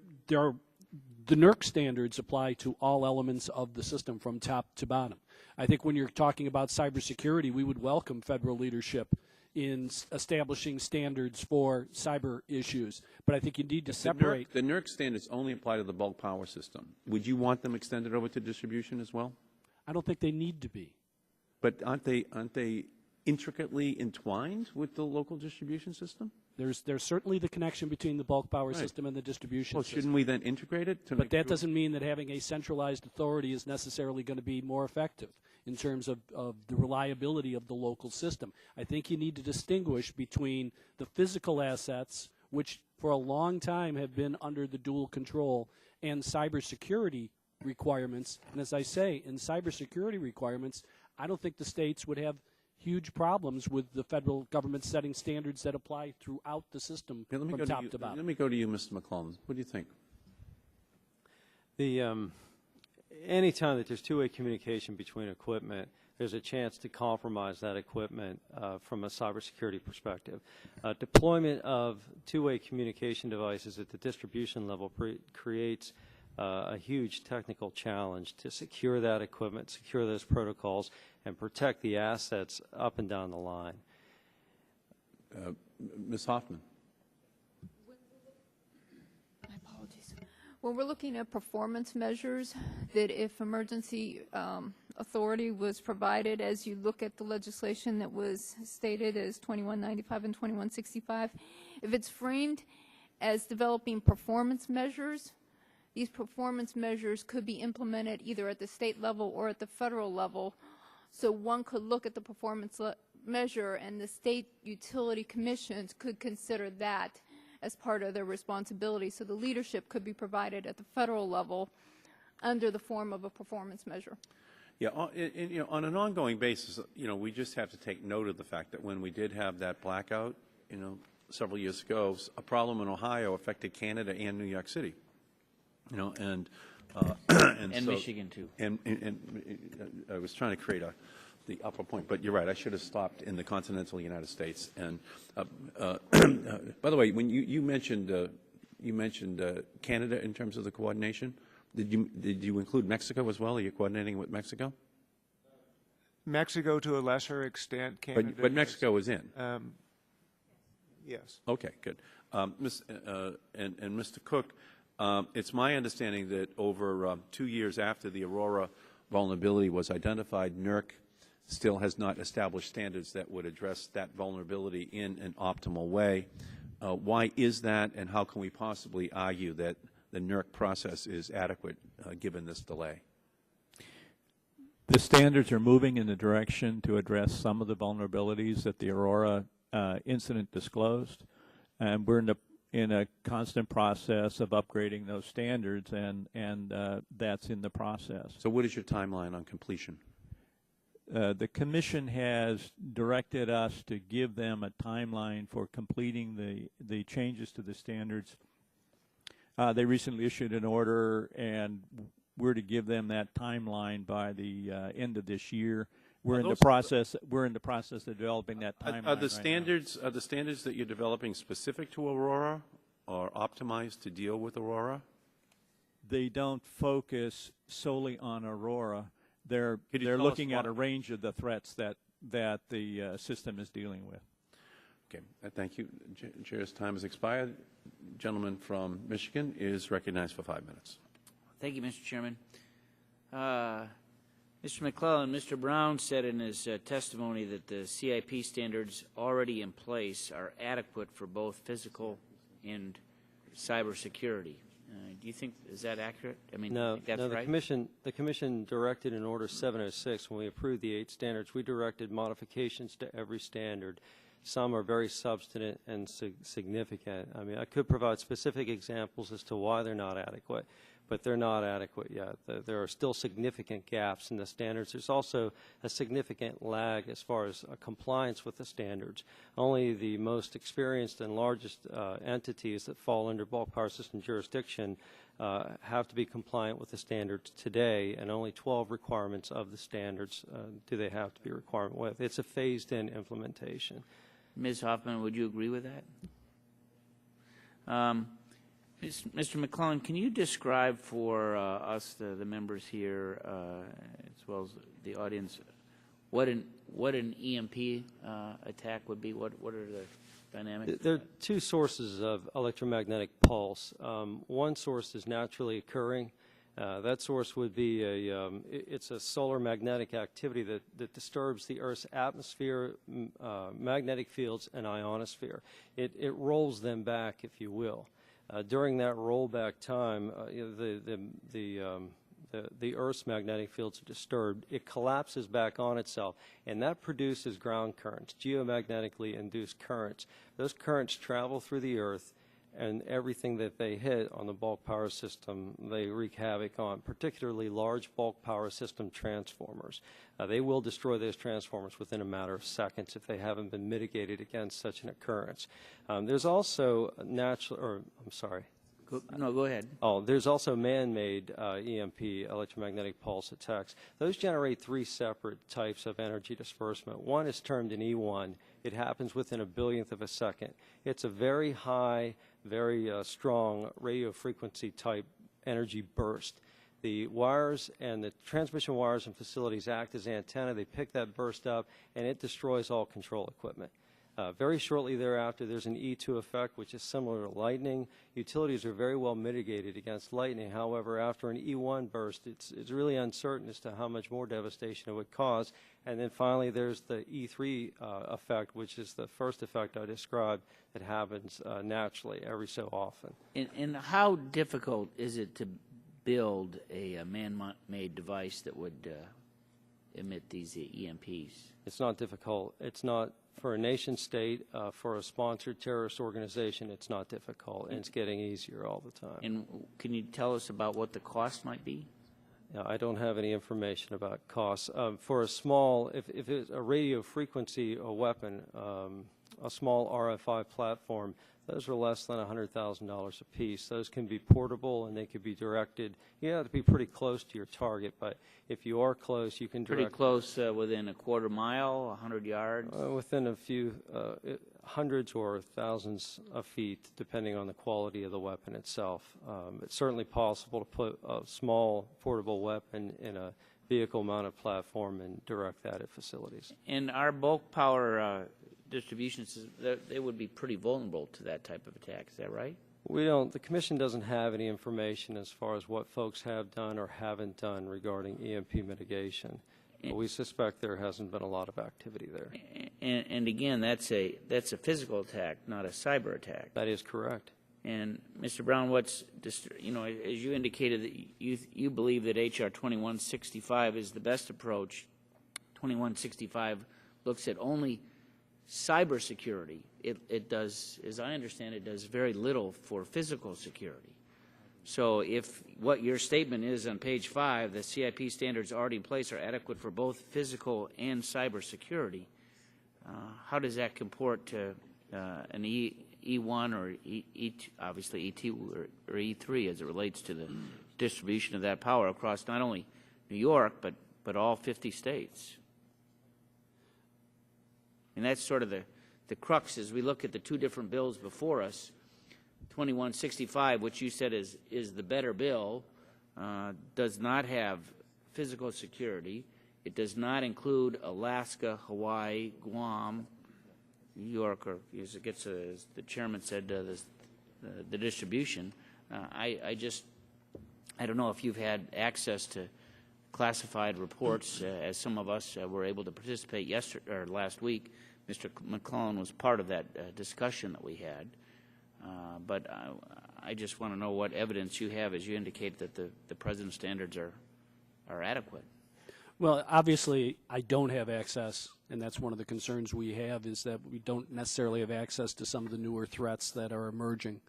NERC standards apply to all elements of the system from top to bottom. I think when you're talking about cybersecurity, we would welcome federal leadership in establishing standards for cyber issues. But I think you need to separate. The NERC standards only apply to the bulk power system. Would you want them extended over to distribution as well? I don't think they need to be. But aren't they intricately entwined with the local distribution system? There's certainly the connection between the bulk power system and the distribution system. Shouldn't we then integrate it? But that doesn't mean that having a centralized authority is necessarily going to be more effective in terms of the reliability of the local system. I think you need to distinguish between the physical assets, which for a long time have been under the dual control, and cybersecurity requirements. And as I say, in cybersecurity requirements, I don't think the states would have huge problems with the federal government setting standards that apply throughout the system from top to bottom. Let me go to you, Mr. McClelland. What do you think? Any time that there's two-way communication between equipment, there's a chance to compromise that equipment from a cybersecurity perspective. Deployment of two-way communication devices at the distribution level creates a huge technical challenge to secure that equipment, secure those protocols, and protect the assets up and down the line. Ms. Hoffman. My apologies. When we're looking at performance measures, that if emergency authority was provided, as you look at the legislation that was stated as 2195 and 2165, if it's framed as developing performance measures, these performance measures could be implemented either at the state level or at the federal level. So one could look at the performance measure, and the state utility commissions could consider that as part of their responsibility. So the leadership could be provided at the federal level under the form of a performance measure. Yeah, on an ongoing basis, we just have to take note of the fact that when we did have that blackout, several years ago, a problem in Ohio affected Canada and New York City. And so, Michigan too. And I was trying to create the upper point, but you're right. I should have stopped in the continental United States. And by the way, when you mentioned Canada in terms of the coordination, did you include Mexico as well? Are you coordinating with Mexico? Mexico to a lesser extent. Canada, but Mexico is in. Yes. Okay, good. And Mr. Cook. It's my understanding that over 2 years after the Aurora vulnerability was identified, NERC still has not established standards that would address that vulnerability in an optimal way. Why is that, and how can we possibly argue that the NERC process is adequate given this delay? The standards are moving in the direction to address some of the vulnerabilities that the Aurora incident disclosed, and we're in a constant process of upgrading those standards, and that's in the process. So what is your timeline on completion? The Commission has directed us to give them a timeline for completing the changes to the standards. They recently issued an order, and we're to give them that timeline by the end of this year. We're in the process. We're in the process of developing that timeline. Are the standards that you're developing specific to Aurora, or optimized to deal with Aurora? They don't focus solely on Aurora. They're looking at a range of the threats that the system is dealing with. Okay, thank you. Chair's time has expired. Gentleman from Michigan is recognized for 5 minutes. Thank you, Mr. Chairman. Mr. McClelland, Mr. Brown said in his testimony that the CIP standards already in place are adequate for both physical and cybersecurity. Do you think, is that accurate? I mean, No, think that's no. right? The commission directed in Order 706 when we approved the 8 standards. We directed modifications to every standard. Some are very substantive and significant. I mean, I could provide specific examples as to why they're not adequate, but they're not adequate yet. There are still significant gaps in the standards. There's also a significant lag as far as compliance with the standards. Only the most experienced and largest entities that fall under bulk power system jurisdiction have to be compliant with the standards today, and only 12 requirements of the standards do they have to be requirement with. It's a phased-in implementation. Ms. Hoffman, would you agree with that? Mr. McClelland, can you describe for us, the members here, as well as the audience, what an EMP attack would be? What are the dynamics? There are 2 sources of electromagnetic pulse. One source is naturally occurring. That source would be it's a solar magnetic activity that disturbs the Earth's atmosphere, magnetic fields, and ionosphere. It rolls them back, if you will. During that rollback time, the Earth's magnetic fields are disturbed. It collapses back on itself, and that produces ground currents, geomagnetically induced currents. Those currents travel through the Earth, and everything that they hit on the bulk power system, they wreak havoc on, particularly large bulk power system transformers. They will destroy those transformers within a matter of seconds if they haven't been mitigated against such an occurrence. There's also go ahead. Oh, there's also man-made EMP, electromagnetic pulse attacks. Those generate 3 separate types of energy disbursement. One is termed an E1. It happens within a billionth of a second. It's a very high, very strong radio frequency type energy burst. The wires and the transmission wires and facilities act as antenna. They pick that burst up, and it destroys all control equipment. Very shortly thereafter, there's an E2 effect, which is similar to lightning. Utilities are very well mitigated against lightning. However, after an E1 burst, it's really uncertain as to how much more devastation it would cause. And then finally, there's the E3 effect, which is the first effect I described that happens naturally every so often. And how difficult is it to build a man-made device that would emit these EMPs? It's not difficult. It's not for a nation state, for a sponsored terrorist organization, it's not difficult, and it's getting easier all the time. And can you tell us about what the cost might be? I don't have any information about costs. For a small, if it's a radio frequency weapon, a small RFI platform, those are less than $100,000 a piece. Those can be portable and they can be directed. You have to be pretty close to your target, but if you are close, you can direct. Pretty close, within a quarter mile, 100 yards? Within a few hundreds or thousands of feet, depending on the quality of the weapon itself. It's certainly possible to put a small portable weapon in a vehicle-mounted platform and direct that at facilities. And our bulk power distribution systems, they would be pretty vulnerable to that type of attack. Is that right? We don't. The Commission doesn't have any information as far as what folks have done or haven't done regarding EMP mitigation. But we suspect there hasn't been a lot of activity there. And again, that's a physical attack, not a cyber attack. That is correct. And Mr. Brown, as you indicated, that you believe that H.R. 2165 is the best approach. 2165 looks at only cybersecurity. It does, as I understand it, does very little for physical security. So if what your statement is on page 5, the CIP standards already in place are adequate for both physical and cybersecurity, how does that comport to an E1 or obviously E2 or E3 as it relates to the distribution of that power across not only New York but all 50 states? And that's sort of the crux as we look at the two different bills before us. 2165, which you said is the better bill, does not have physical security. It does not include Alaska, Hawaii, Guam, New York, or as it gets, as the chairman said, the distribution. I don't know if you've had access to classified reports, as some of us were able to participate yesterday or last week. Mr. McClelland was part of that discussion that we had. But I just want to know what evidence you have as you indicate that the President's standards are adequate. Well, obviously, I don't have access, and that's one of the concerns we have, is that we don't necessarily have access to some of the newer threats that are emerging.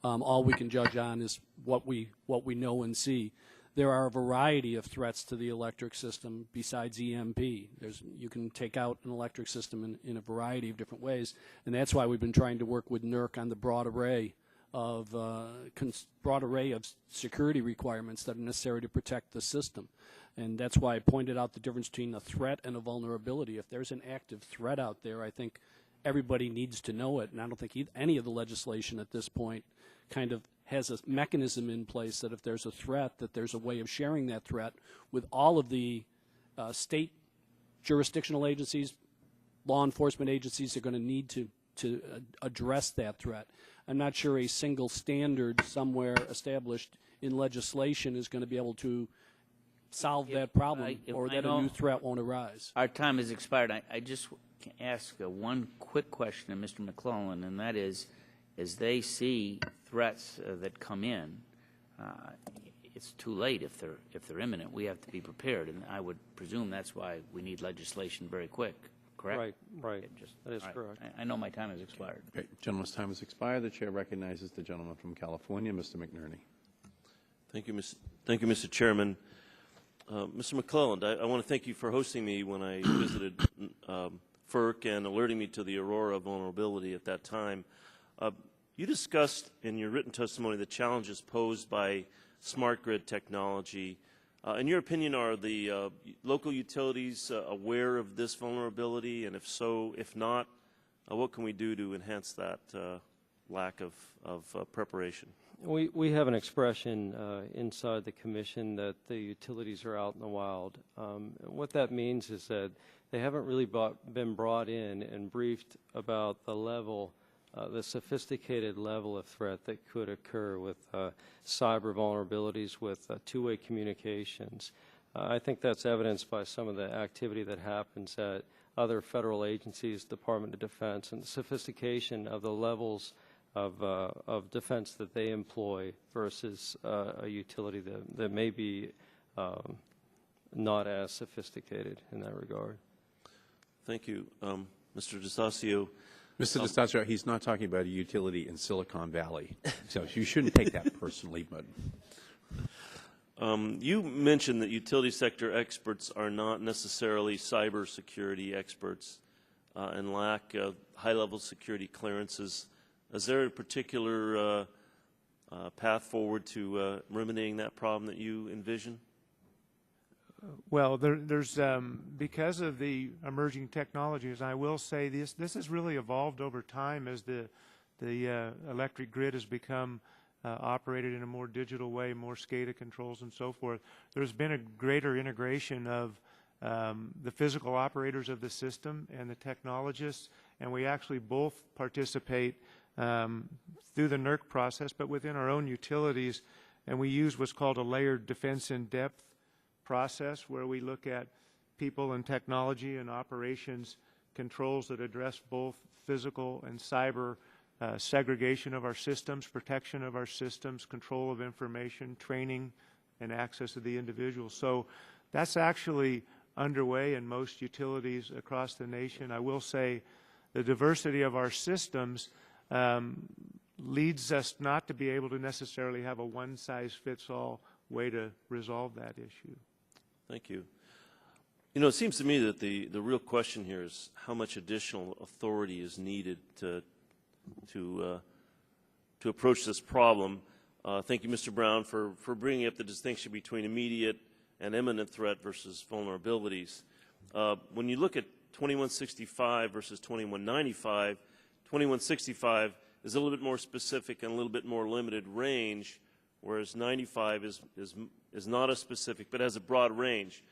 All we can judge on is what we know and see. There are a variety of threats to the electric system besides EMP. You can take out an electric system in a variety of different ways, and that's why we've been trying to work with NERC on the broad array of security requirements that are necessary to protect the system. And that's why I pointed out the difference between a threat and a vulnerability. If there's an active threat out there, I think everybody needs to know it, and I don't think any of the legislation at this point kind of has a mechanism in place that if there's a threat, that there's a way of sharing that threat with all of the state jurisdictional agencies, law enforcement agencies are going to need to address that threat. I'm not sure a single standard somewhere established in legislation is going to be able to solve that problem, or that a new threat won't arise. Our time has expired. I just ask one quick question to Mr. McClelland, and that is, as they see threats that come in, it's too late if they're imminent. We have to be prepared, and I would presume that's why we need legislation very quick. Correct? Right. That is correct. I know my time has expired. Okay. Gentleman's time has expired. The chair recognizes the gentleman from California, Mr. McNerney. Thank you, Mr. Chairman. Mr. McClelland, I want to thank you for hosting me when I visited FERC and alerting me to the Aurora vulnerability at that time. You discussed in your written testimony the challenges posed by smart grid technology. In your opinion, are the local utilities aware of this vulnerability? And if so, if not, what can we do to enhance that lack of preparation? We have an expression inside the Commission that the utilities are out in the wild. What that means is that they haven't really been brought in and briefed about the level, the sophisticated level of threat that could occur with cyber vulnerabilities, with two-way communications. I think that's evidenced by some of the activity that happens at other federal agencies, Department of Defense, and the sophistication of the levels of defense that they employ versus a utility that may be not as sophisticated in that regard. Thank you. Mr. DeStasio. Mr. DeStasio, he's not talking about a utility in Silicon Valley, so you shouldn't take that personally. But you mentioned that utility sector experts are not necessarily cybersecurity experts and lack high-level security clearances. Is there a particular path forward to remedying that problem that you envision? Well, there's because of the emerging technologies, I will say this has really evolved over time as the electric grid has become operated in a more digital way, more SCADA controls and so forth. There's been a greater integration of the physical operators of the system and the technologists, and we actually both participate through the NERC process, but within our own utilities, and we use what's called a layered defense in depth process, where we look at people and technology and operations controls that address both physical and cyber segregation of our systems, protection of our systems, control of information, training, and access to the individual. So that's actually underway in most utilities across the nation. I will say the diversity of our systems leads us not to be able to necessarily have a one-size-fits-all way to resolve that issue. Thank you. You know, it seems to me that the real question here is how much additional authority is needed to approach this problem. Thank you, Mr. Brown, for bringing up the distinction between immediate and imminent threat versus vulnerabilities. When you look at 2165 versus 2195, 2165 is a little bit more specific and a little bit more limited range, whereas 95 is not as specific but has a broad range.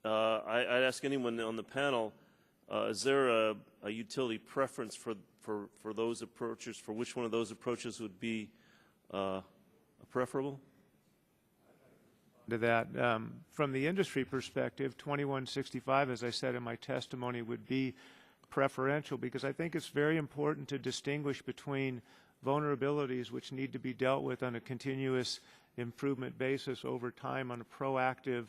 I'd ask anyone on the panel, is there a utility preference for those approaches, for which one of those approaches would be preferable? to that. From the industry perspective, 2165, as I said in my testimony, would be preferential because I think it's very important to distinguish between vulnerabilities which need to be dealt with on a continuous improvement basis over time on a proactive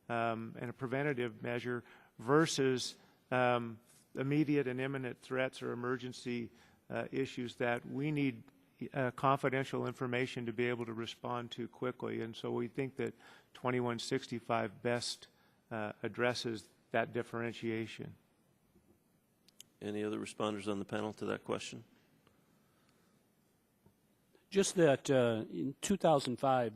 and a preventative measure versus immediate and imminent threats or emergency issues that we need confidential information to be able to respond to quickly. And so we think that 2165 best addresses that differentiation. Any other responders on the panel to that question? Just that in 2005,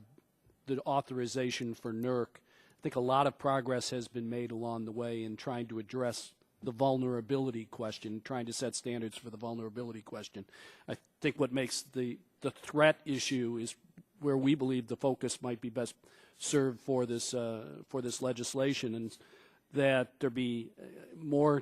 the authorization for NERC, I think a lot of progress has been made along the way in trying to address the vulnerability question, trying to set standards for the vulnerability question. I think what makes the threat issue is where we believe the focus might be best served for this legislation, and that there be more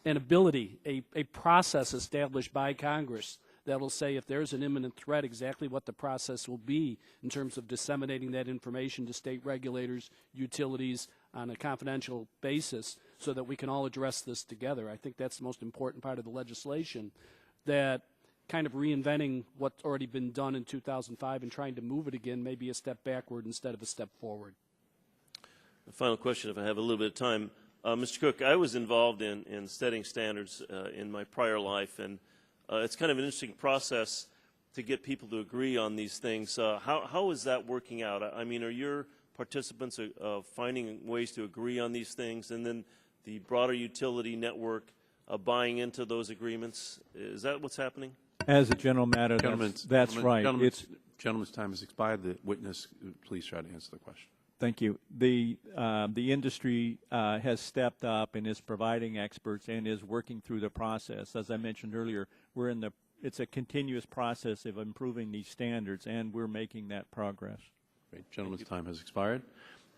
an ability, a process established by Congress that will say if there's an imminent threat, exactly what the process will be in terms of disseminating that information to state regulators, utilities on a confidential basis so that we can all address this together. I think that's the most important part of the legislation, that kind of reinventing what's already been done in 2005 and trying to move it again may be a step backward instead of a step forward. A final question, if I have a little bit of time. Mr. Cook, I was involved in setting standards in my prior life, and it's kind of an interesting process to get people to agree on these things. How is that working out? I mean, are your participants finding ways to agree on these things, and then the broader utility network buying into those agreements? Is that what's happening? As a general matter, that's right. Gentleman's time has expired. The witness, please try to answer the question. Thank you. The industry has stepped up and is providing experts and is working through the process. As I mentioned earlier, it's a continuous process of improving these standards, and we're making that progress. Great. Gentleman's time has expired.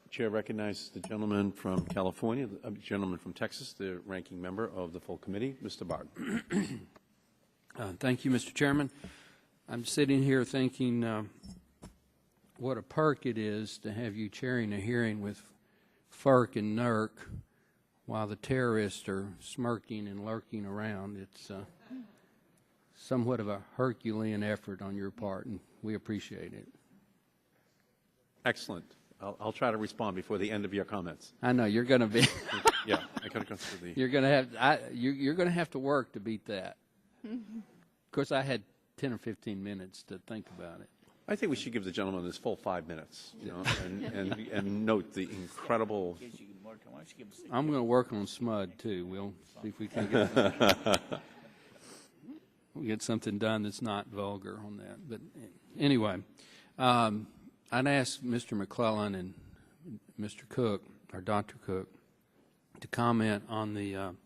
The chair recognizes the gentleman from California, the gentleman from Texas, the ranking member of the full committee, Mr. Barton. Thank you, Mr. Chairman. I'm sitting here thinking what a perk it is to have you chairing a hearing with FERC and NERC while the terrorists are smirking and lurking around. It's somewhat of a Herculean effort on your part, and we appreciate it. Excellent. I'll try to respond before the end of your comments. I know you're going to be. Yeah, I got to go through the. You're going to have. You're going to have to work to beat that. Of course, I had 10 or 15 minutes to think about it. I think we should give the gentleman his full 5 minutes, and note the incredible. I'm going to work on SMUD too. We'll see if we can get something done that's not vulgar on that. But anyway, I'd ask Mr. McClelland and Mr. Cook, or Dr. Cook, to comment on the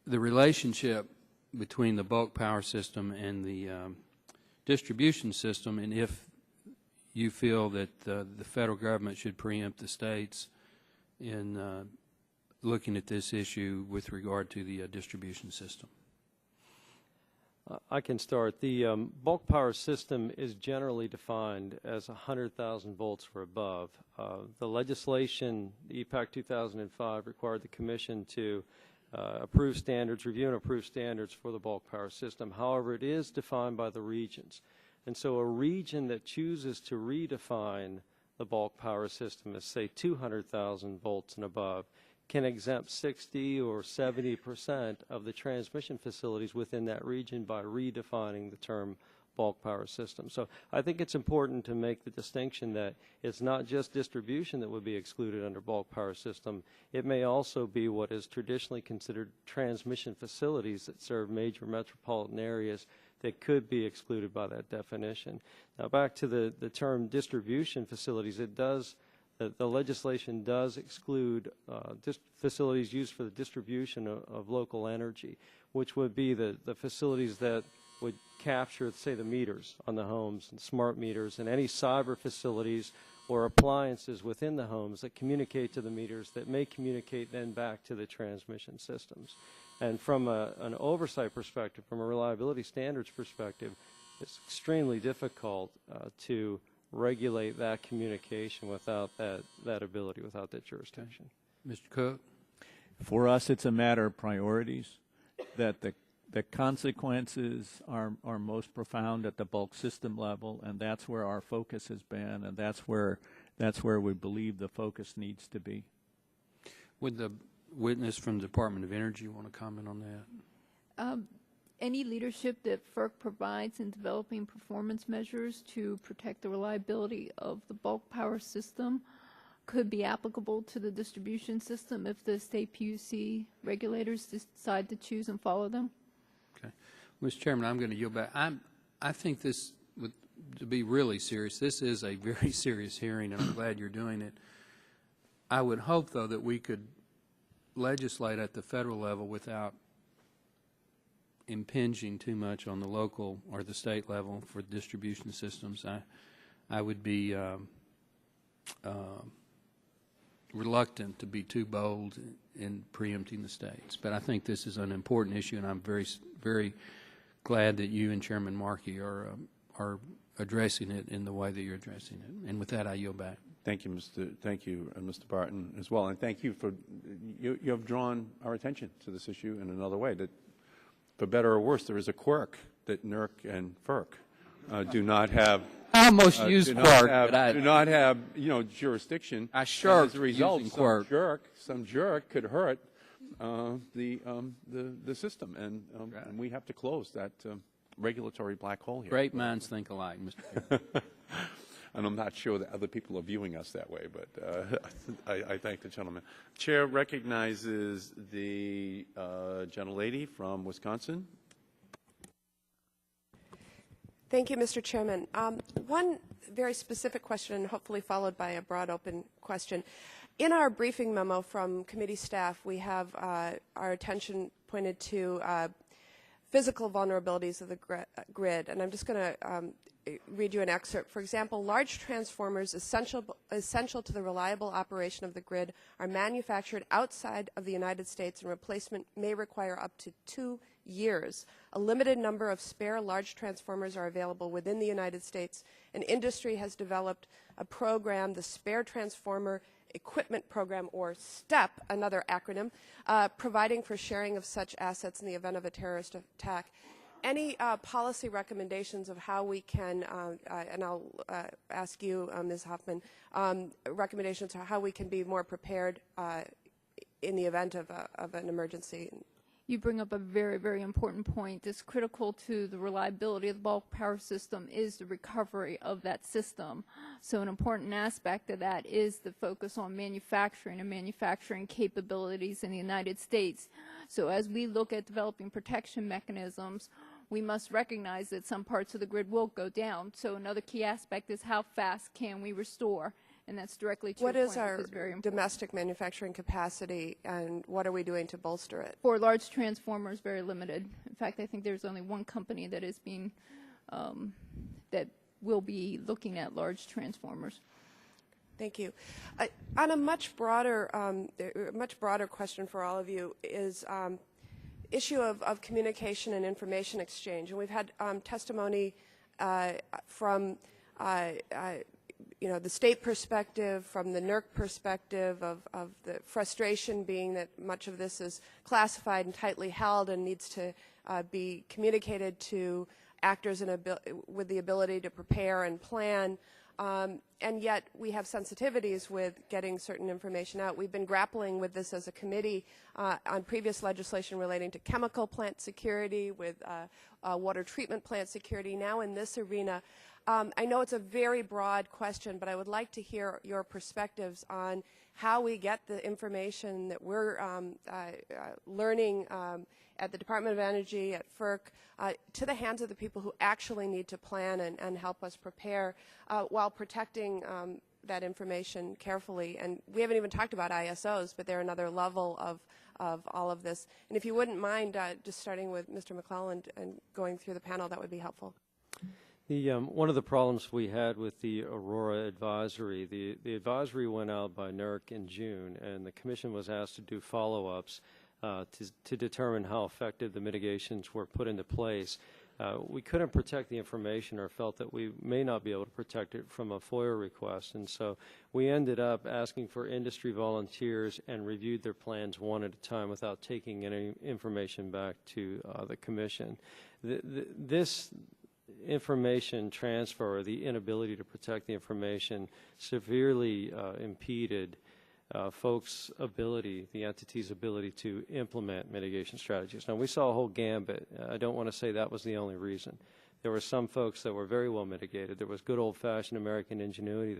relationship between the bulk power system and the distribution system, and if you feel that the federal government should preempt the states in looking at this issue with regard to the distribution system. I can start. The bulk power system is generally defined as 100,000 volts or above. The legislation, the EPAC 2005, required the Commission to approve standards, review and approve standards for the bulk power system. However, it is defined by the regions. And so a region that chooses to redefine the bulk power system as, say, 200,000 volts and above can exempt 60 or 70% of the transmission facilities within that region by redefining the term bulk power system. So I think it's important to make the distinction that it's not just distribution that would be excluded under bulk power system. It may also be what is traditionally considered transmission facilities that serve major metropolitan areas that could be excluded by that definition. Now back to the term distribution facilities, it does, the legislation does exclude facilities used for the distribution of local energy, which would be the facilities that would capture, say, the meters on the homes and smart meters and any cyber facilities or appliances within the homes that communicate to the meters that may communicate then back to the transmission systems. And from an oversight perspective, from a reliability standards perspective, it's extremely difficult to regulate that communication without that ability, without that jurisdiction. Mr. Cook? For us, it's a matter of priorities, that the consequences are most profound at the bulk system level, and that's where our focus has been, and that's where we believe the focus needs to be. Would the witness from the Department of Energy want to comment on that? Any leadership that FERC provides in developing performance measures to protect the reliability of the bulk power system could be applicable to the distribution system if the state PUC regulators decide to choose and follow them. Okay. Mr. Chairman, I'm going to yield back. I think this, to be really serious, this is a very serious hearing, and I'm glad you're doing it. I would hope, though, that we could legislate at the federal level without impinging too much on the local or the state level for distribution systems. I would be reluctant to be too bold in preempting the states, but I think this is an important issue, and I'm very glad that you and Chairman Markey are addressing it in the way that you're addressing it. And with that, I yield back. Thank you, Mr. Barton, as well, and thank you for you have drawn our attention to this issue in another way. That, for better or worse, there is a quirk that NERC and FERC do not have. I almost used quirk, but do not have jurisdiction. I sure as a result, using quirk. Some jerk could hurt the system, and we have to close that regulatory black hole here. Great minds think alike, Mr. Chairman. And I'm not sure that other people are viewing us that way, but I thank the gentleman. Chair recognizes the gentlelady from Wisconsin. Thank you, Mr. Chairman. One very specific question, hopefully followed by a broad open question. In our briefing memo from committee staff, we have our attention pointed to physical vulnerabilities of the grid, and I'm just going to read you an excerpt. For example, large transformers essential to the reliable operation of the grid are manufactured outside of the United States, and replacement may require up to 2 years. A limited number of spare large transformers are available within the United States, and industry has developed a program, the Spare Transformer Equipment Program, or STEP, another acronym, providing for sharing of such assets in the event of a terrorist attack. Any policy recommendations of how we can, and I'll ask you, Ms. Hoffman, recommendations on how we can be more prepared in the event of an emergency? You bring up a very, very important point. It's critical to the reliability of the bulk power system is the recovery of that system. So an important aspect of that is the focus on manufacturing and manufacturing capabilities in the United States. So as we look at developing protection mechanisms, we must recognize that some parts of the grid will go down. So another key aspect is how fast can we restore? And that's directly to what your is point, our which is very important. domestic manufacturing capacity, and what are we doing to bolster it? For large transformers, very limited. In fact, I think there's only one company that is being that will be looking at large transformers. Thank you. On a much broader question for all of you is issue of communication and information exchange. And we've had testimony from the state perspective, from the NERC perspective of the frustration being that much of this is classified and tightly held and needs to be communicated to actors with the ability to prepare and plan. And yet we have sensitivities with getting certain information out. We've been grappling with this as a committee on previous legislation relating to chemical plant security, with water treatment plant security. Now in this arena, I know it's a very broad question, but I would like to hear your perspectives on how we get the information that we're learning at the Department of Energy, at FERC, to the hands of the people who actually need to plan and help us prepare while protecting that information carefully. And we haven't even talked about ISOs, but they're another level of all of this. And if you wouldn't mind just starting with Mr. McClelland and going through the panel, that would be helpful. One of the problems we had with the Aurora advisory, the advisory went out by NERC in June, and the Commission was asked to do follow-ups to determine how effective the mitigations were put into place. We couldn't protect the information or felt that we may not be able to protect it from a FOIA request. And so we ended up asking for industry volunteers and reviewed their plans one at a time without taking any information back to the commission. This information transfer, or the inability to protect the information, severely impeded folks' ability, the entity's ability to implement mitigation strategies. Now, we saw a whole gambit. I don't want to say that was the only reason. There were some folks that were very well mitigated. There was good old-fashioned American ingenuity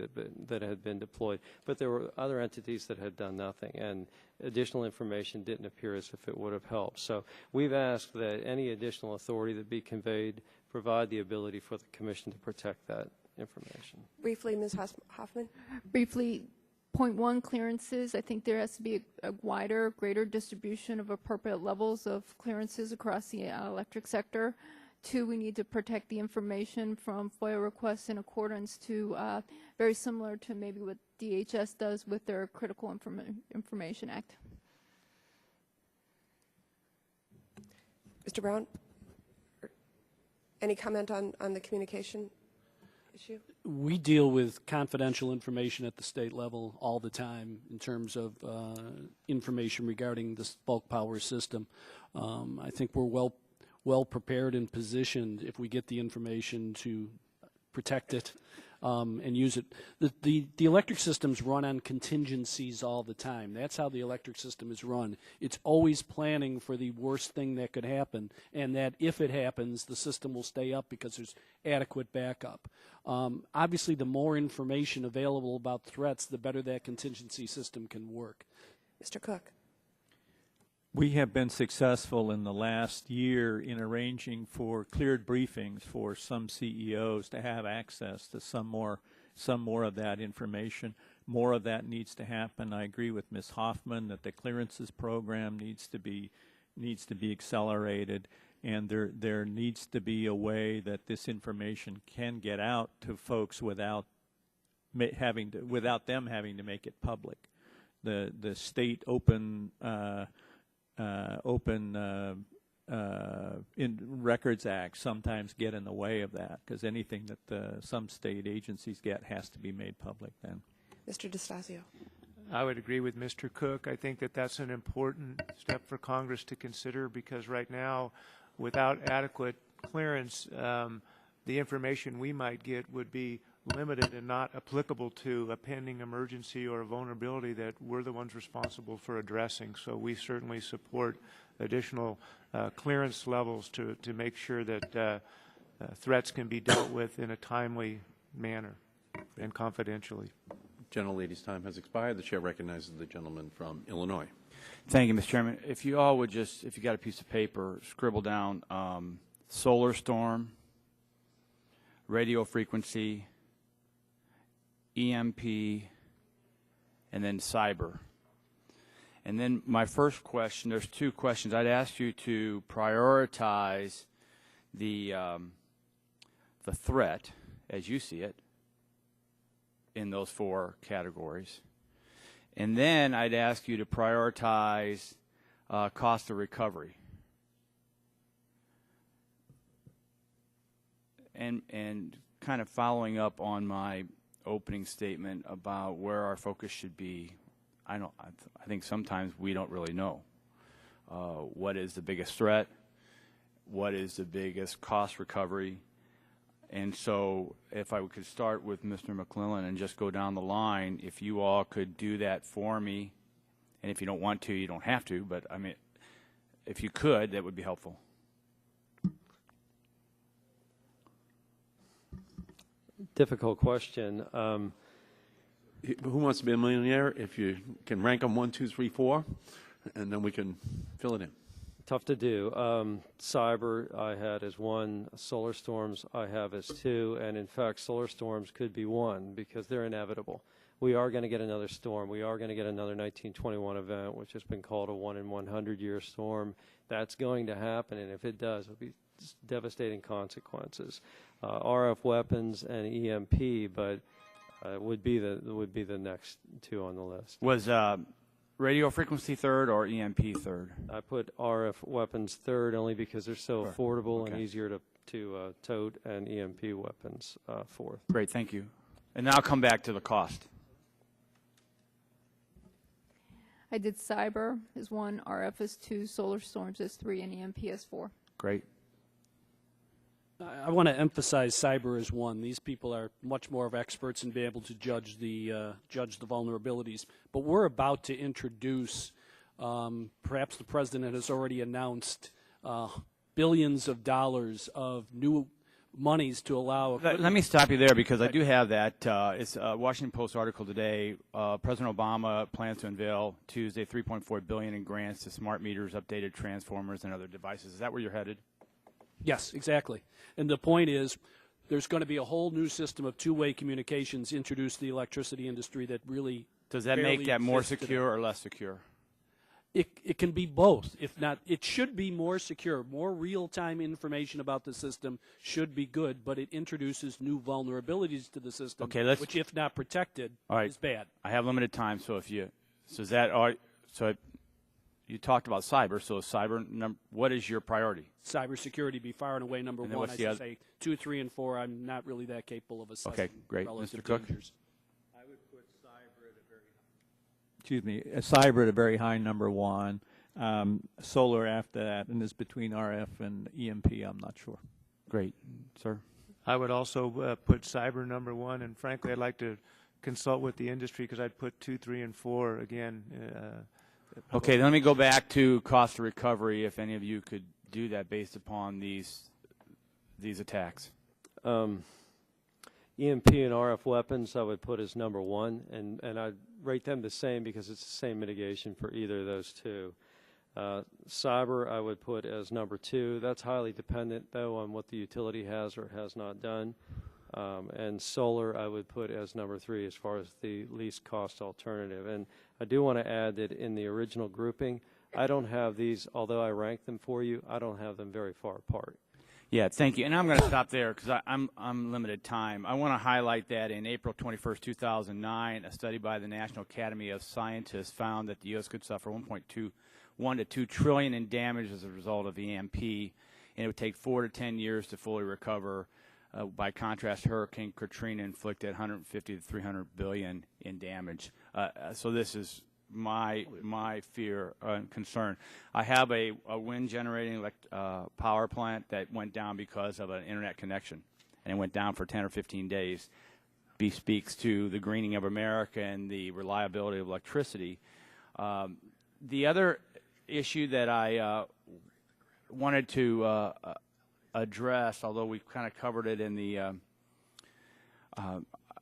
that had been deployed, but there were other entities that had done nothing, and additional information didn't appear as if it would have helped. So we've asked that any additional authority that be conveyed provide the ability for the Commission to protect that information. Briefly, Ms. Hoffman. Briefly, point one, clearances. I think there has to be a wider, greater distribution of appropriate levels of clearances across the electric sector. Two, we need to protect the information from FOIA requests in accordance to, very similar to maybe what DHS does with their Critical Information Act. Mr. Brown, any comment on the communication issue? We deal with confidential information at the state level all the time in terms of information regarding this bulk power system. I think we're well prepared and positioned if we get the information to protect it and use it. The electric systems run on contingencies all the time. That's how the electric system is run. It's always planning for the worst thing that could happen, and that if it happens, the system will stay up because there's adequate backup. Obviously, the more information available about threats, the better that contingency system can work. Mr. Cook. We have been successful in the last year in arranging for cleared briefings for some CEOs to have access to some more of that information. More of that needs to happen. I agree with Ms. Hoffman that the clearances program needs to be accelerated, and there needs to be a way that this information can get out to folks without them having to make it public. The state open Records Act sometimes get in the way of that, because anything that some state agencies get has to be made public then. Mr. DeStasio. I would agree with Mr. Cook. I think that that's an important step for Congress to consider, because right now, without adequate clearance, the information we might get would be limited and not applicable to a pending emergency or a vulnerability that we're the ones responsible for addressing. So we certainly support additional clearance levels to make sure that threats can be dealt with in a timely manner and confidentially. Gentlelady's time has expired. The chair recognizes the gentleman from Illinois. Thank you, Mr. Chairman. If you all would just, if you got a piece of paper, scribble down solar storm, radio frequency, EMP, and then cyber. And then my first question, there's two questions. I'd ask you to prioritize the threat as you see it in those four categories. And then I'd ask you to prioritize cost of recovery. And kind of following up on my opening statement about where our focus should be, I think sometimes we don't really know what is the biggest threat, what is the biggest cost recovery. And so if I could start with Mr. McClelland and just go down the line, if you all could do that for me, and if you don't want to, you don't have to, but I mean, if you could, that would be helpful. Difficult question. Who wants to be a millionaire? If you can rank them 1, 2, 3, 4, and then we can fill it in. Tough to do. Cyber I had as 1, solar storms I have as 2, and in fact solar storms could be 1 because they're inevitable. We are going to get another storm. We are going to get another 1921 event, which has been called a 1 in 100 year storm. That's going to happen, and if it does, it'll be devastating consequences. RF weapons and EMP, but would be the next 2 on the list. Was radio frequency third or EMP third? I put RF weapons third only because they're so affordable and easier to to towed and EMP weapons forth. Great, thank you. And now I'll come back to the cost. I did cyber as 1, RF as 2, solar storms as 3, and EMP as 4. Great. I want to emphasize cyber as 1. These people are much more of experts in being able to judge the vulnerabilities. But we're about to introduce, perhaps the president has already announced, billions of dollars of new monies to allow. Let me stop you there because I do have that. It's a Washington Post article today. President Obama plans to unveil Tuesday $3.4 billion in grants to smart meters, updated transformers, and other devices. Is that where you're headed? Yes, exactly. And the point is, there's going to be a whole new system of two-way communications introduced to the electricity industry that really does that make that more secure or less secure? It can be both. If not, it should be more secure. More real-time information about the system should be good, but it introduces new vulnerabilities to the system, which, if not protected, is bad. I have limited time, so if you, you talked about cyber. So cyber, what is your priority? Cybersecurity be far and away number one. I should say 2, 3, and 4. I'm not really that capable of assessing. Okay, great, Mr. Cook. Dangers. Cyber at a very high number 1, solar after that, and it's between RF and EMP. I'm not sure. Great, sir. I would also put cyber number 1, and frankly, I'd like to consult with the industry because I'd put 2, 3, and 4 again. Okay, then let me go back to cost of recovery. If any of you could do that based upon these attacks. EMP and RF weapons I would put as number 1, and I'd rate them the same because it's the same mitigation for either of those two. Cyber I would put as number 2. That's highly dependent, though, on what the utility has or has not done. And solar I would put as number 3 as far as the least cost alternative. And I do want to add that in the original grouping, I don't have these, although I ranked them for you, I don't have them very far apart. Yeah, thank you. And I'm going to stop there because I'm limited time. I want to highlight that in April 21st, 2009, a study by the National Academy of Scientists found that the U.S. could suffer 1 to 2 trillion in damage as a result of EMP, and it would take 4 to 10 years to fully recover. By contrast, Hurricane Katrina inflicted 150 to 300 billion in damage. So this is my fear and concern. I have a wind generating power plant that went down because of an internet connection, and it went down for 10 or 15 days. Speaks to the greening of America and the reliability of electricity. The other issue that I wanted to address, although we've kind of covered it in the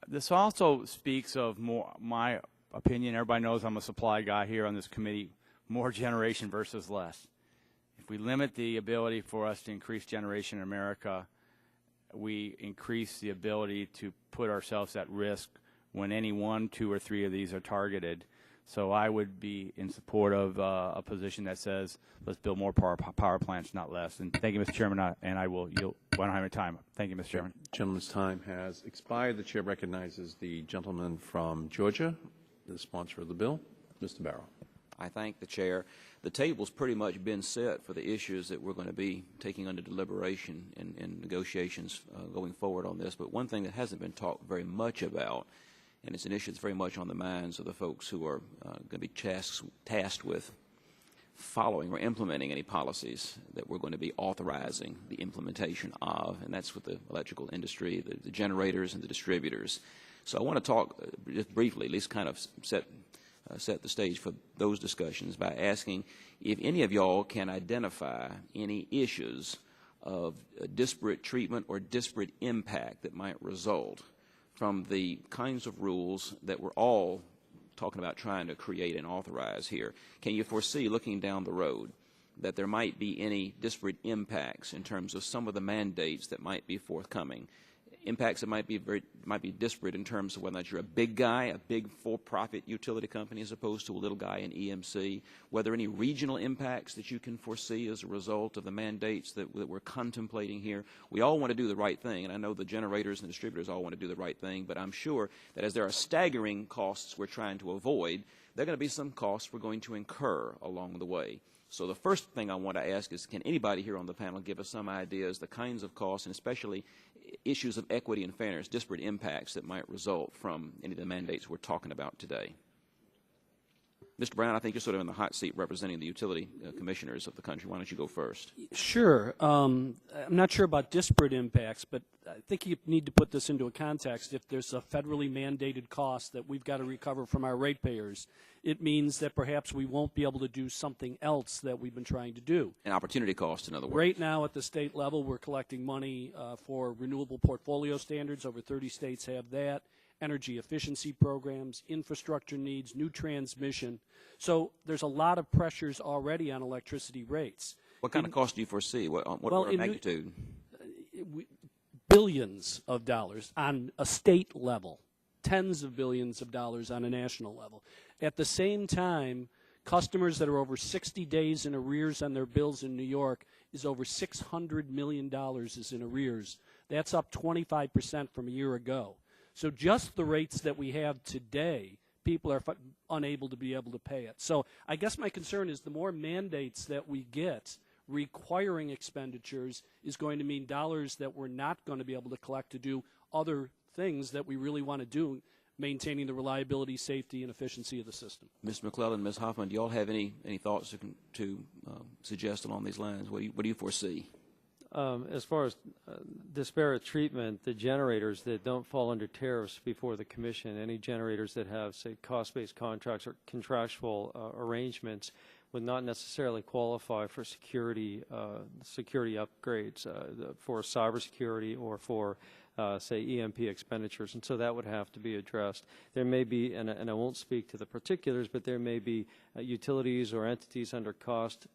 this also speaks of my opinion. Everybody knows I'm a supply guy here on this committee. More generation versus less. If we limit the ability for us to increase generation in America, we increase the ability to put ourselves at risk when any 1, 2, or 3 of these are targeted. So I would be in support of a position that says let's build more power plants, not less. And thank you, Mr. Chairman, and I will yield. I don't have any time. Thank you, Mr. Chairman. Gentleman's time has expired. The chair recognizes the gentleman from Georgia, the sponsor of the bill, Mr. Barrow. I thank the chair. The table's pretty much been set for the issues that we're going to be taking under deliberation in negotiations going forward on this. But one thing that hasn't been talked very much about, and it's an issue that's very much on the minds of the folks who are going to be tasked with following or implementing any policies that we're going to be authorizing the implementation of, and that's with the electrical industry, the generators and the distributors. So I want to talk just briefly, at least kind of set the stage for those discussions by asking if any of y'all can identify any issues of disparate treatment or disparate impact that might result from the kinds of rules that we're all talking about trying to create and authorize here. Can you foresee, looking down the road, that there might be any disparate impacts in terms of some of the mandates that might be forthcoming? Impacts that might be disparate in terms of whether or not you're a big guy, a big for-profit utility company as opposed to a little guy in EMC, whether any regional impacts that you can foresee as a result of the mandates that we're contemplating here. We all want to do the right thing, and I know the generators and the distributors all want to do the right thing, but I'm sure that as there are staggering costs we're trying to avoid, there are going to be some costs we're going to incur along the way. So the first thing I want to ask is, can anybody here on the panel give us some ideas, the kinds of costs, and especially issues of equity and fairness, disparate impacts that might result from any of the mandates we're talking about today? Mr. Brown, I think you're sort of in the hot seat representing the utility commissioners of the country. Why don't you go first? Sure. I'm not sure about disparate impacts, but I think you need to put this into a context. If there's a federally mandated cost that we've got to recover from our ratepayers, it means that perhaps we won't be able to do something else that we've been trying to do. An opportunity cost, in other words. Right now at the state level, we're collecting money for renewable portfolio standards. Over 30 states have that. Energy efficiency programs, infrastructure needs, new transmission. So there's a lot of pressures already on electricity rates. What kind of cost do you foresee? What order of magnitude? Billions of dollars on a state level, tens of billions of dollars on a national level. At the same time, customers that are over 60 days in arrears on their bills in New York is over $600 million is in arrears. That's up 25% from a year ago. So just the rates that we have today, people are unable to be able to pay it. So I guess my concern is the more mandates that we get requiring expenditures is going to mean dollars that we're not going to be able to collect to do other things that we really want to do, maintaining the reliability, safety, and efficiency of the system. Ms. McClelland, Ms. Hoffman, do you all have any thoughts to suggest along these lines? What do you foresee? As far as disparate treatment, the generators that don't fall under tariffs before the Commission, any generators that have, say, cost-based contracts or contractual arrangements would not necessarily qualify for security upgrades for cybersecurity or for, say, EMP expenditures, and so that would have to be addressed. There may be, and I won't speak to the particulars, but there may be utilities or entities under cost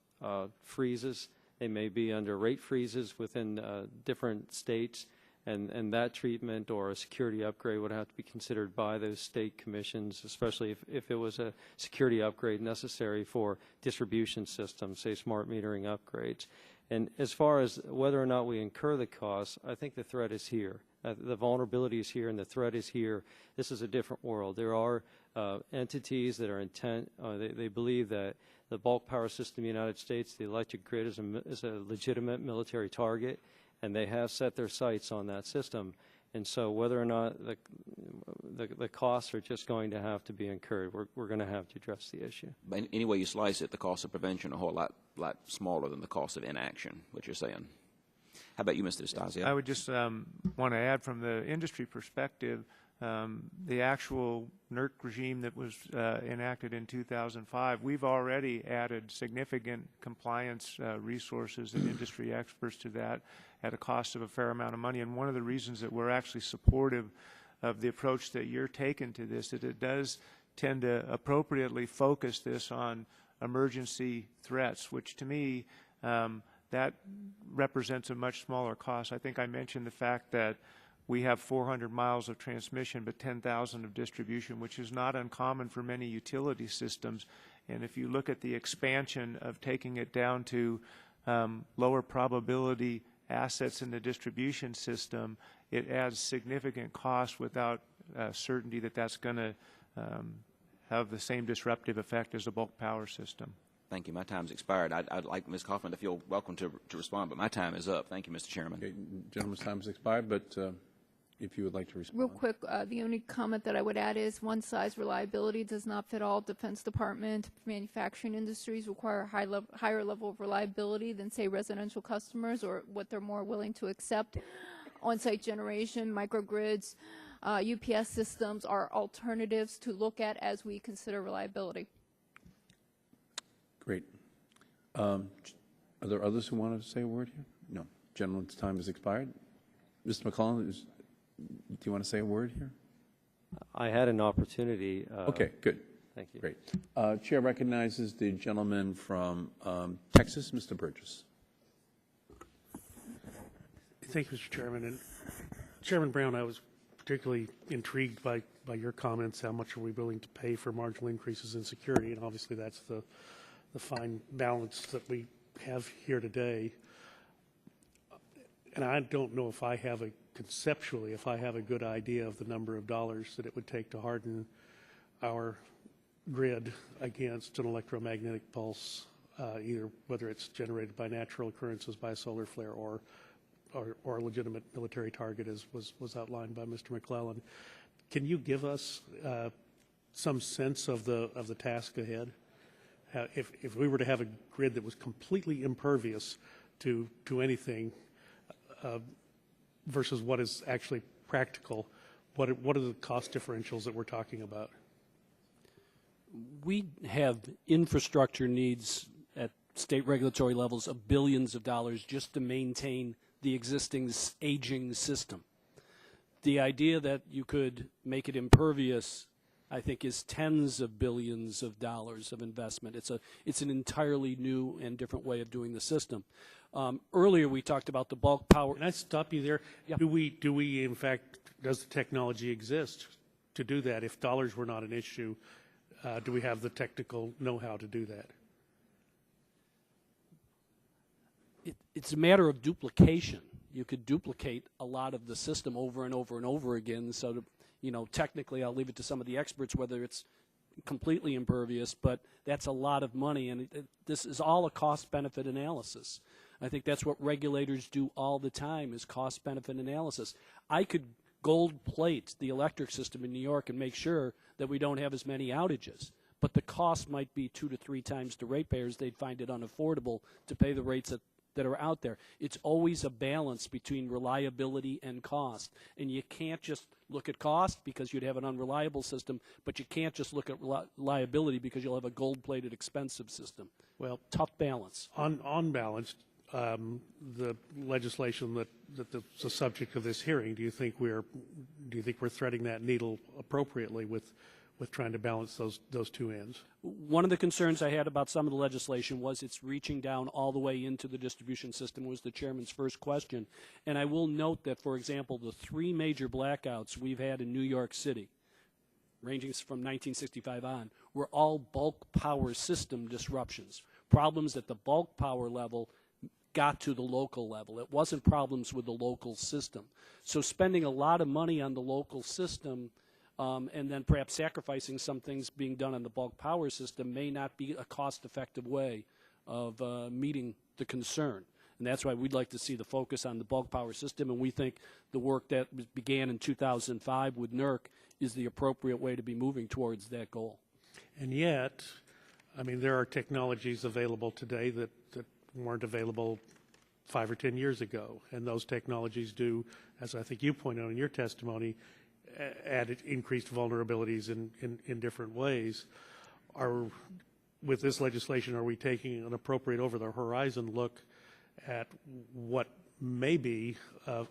freezes. They may be under rate freezes within different states, and that treatment or a security upgrade would have to be considered by those state commissions, especially if it was a security upgrade necessary for distribution systems, say smart metering upgrades. And as far as whether or not we incur the costs, I think the threat is here. The vulnerability is here and the threat is here. This is a different world. There are entities that are intent, they believe that the bulk power system in the United States, the electric grid, is a legitimate military target, and they have set their sights on that system. And so whether or not the costs are just going to have to be incurred, we're going to have to address the issue. But any way you slice it, the cost of prevention a whole lot smaller than the cost of inaction, what you're saying. How about you, Mr. DeStasio? I would just want to add from the industry perspective, the actual NERC regime that was enacted in 2005, we've already added significant compliance resources and industry experts to that at a cost of a fair amount of money. And one of the reasons that we're actually supportive of the approach that you're taking to this, that it does tend to appropriately focus this on emergency threats, which to me, that represents a much smaller cost. I think I mentioned the fact that we have 400 miles of transmission but 10,000 of distribution, which is not uncommon for many utility systems. And if you look at the expansion of taking it down to lower probability assets in the distribution system, it adds significant cost without certainty that that's going to have the same disruptive effect as a bulk power system. Thank you. My time's expired. I'd like Ms. Hoffman to feel welcome to respond, but my time is up. Thank you, Mr. Chairman. Okay, gentleman's time has expired, but if you would like to respond. Real quick, the only comment that I would add is one size reliability does not fit all. Defense Department, manufacturing industries require a higher level of reliability than, say, residential customers or what they're more willing to accept. On-site generation, microgrids, UPS systems are alternatives to look at as we consider reliability. Great. Are there others who want to say a word here? No. Gentleman's time has expired. Mr. McClelland, do you want to say a word here? I had an opportunity. Okay, good. Thank you. Great. Chair recognizes the gentleman from Texas, Mr. Burgess. Thank you, Mr. Chairman. And Chairman Brown, I was particularly intrigued by your comments, how much are we willing to pay for marginal increases in security, and obviously that's the fine balance that we have here today. And I don't know if I have conceptually, if I have a good idea of the number of dollars that it would take to harden our grid against an electromagnetic pulse either whether it's generated by natural occurrences, by a solar flare, or a legitimate military target, as was outlined by Mr. McClelland. Can you give us some sense of the task ahead? If we were to have a grid that was completely impervious to anything versus what is actually practical, what are the cost differentials that we're talking about? We have infrastructure needs at state regulatory levels of billions of dollars just to maintain the existing aging system. The idea that you could make it impervious, I think, is tens of billions of dollars of investment. It's an entirely new and different way of doing the system. Earlier we talked about the bulk power. Can I stop you there? Yeah. Do we in fact, does the technology exist to do that? If dollars were not an issue, do we have the technical know-how to do that? It's a matter of duplication. You could duplicate a lot of the system over and over and over again. So, technically, I'll leave it to some of the experts whether it's completely impervious, but that's a lot of money, and this is all a cost-benefit analysis. I think that's what regulators do all the time, is cost-benefit analysis. I could gold plate the electric system in New York and make sure that we don't have as many outages, but the cost might be 2 to 3 times to ratepayers. They'd find it unaffordable to pay the rates that are out there. It's always a balance between reliability and cost, and you can't just look at cost because you'd have an unreliable system, but you can't just look at reliability because you'll have a gold-plated expensive system. Well, tough balance. On balance, the legislation that's the subject of this hearing, do you think we're threading that needle appropriately with trying to balance those two ends? One of the concerns I had about some of the legislation was it's reaching down all the way into the distribution system, was the chairman's first question. And I will note that, for example, the 3 major blackouts we've had in New York City, ranging from 1965 on, were all bulk power system disruptions, problems at the bulk power level got to the local level. It wasn't problems with the local system. So spending a lot of money on the local system and then perhaps sacrificing some things being done on the bulk power system may not be a cost-effective way of meeting the concern. And that's why we'd like to see the focus on the bulk power system, and we think the work that began in 2005 with NERC is the appropriate way to be moving towards that goal. And yet, I mean, there are technologies available today that weren't available 5 or 10 years ago, and those technologies do, as I think you pointed out in your testimony, add increased vulnerabilities in different ways. With this legislation, are we taking an appropriate over-the-horizon look at what may be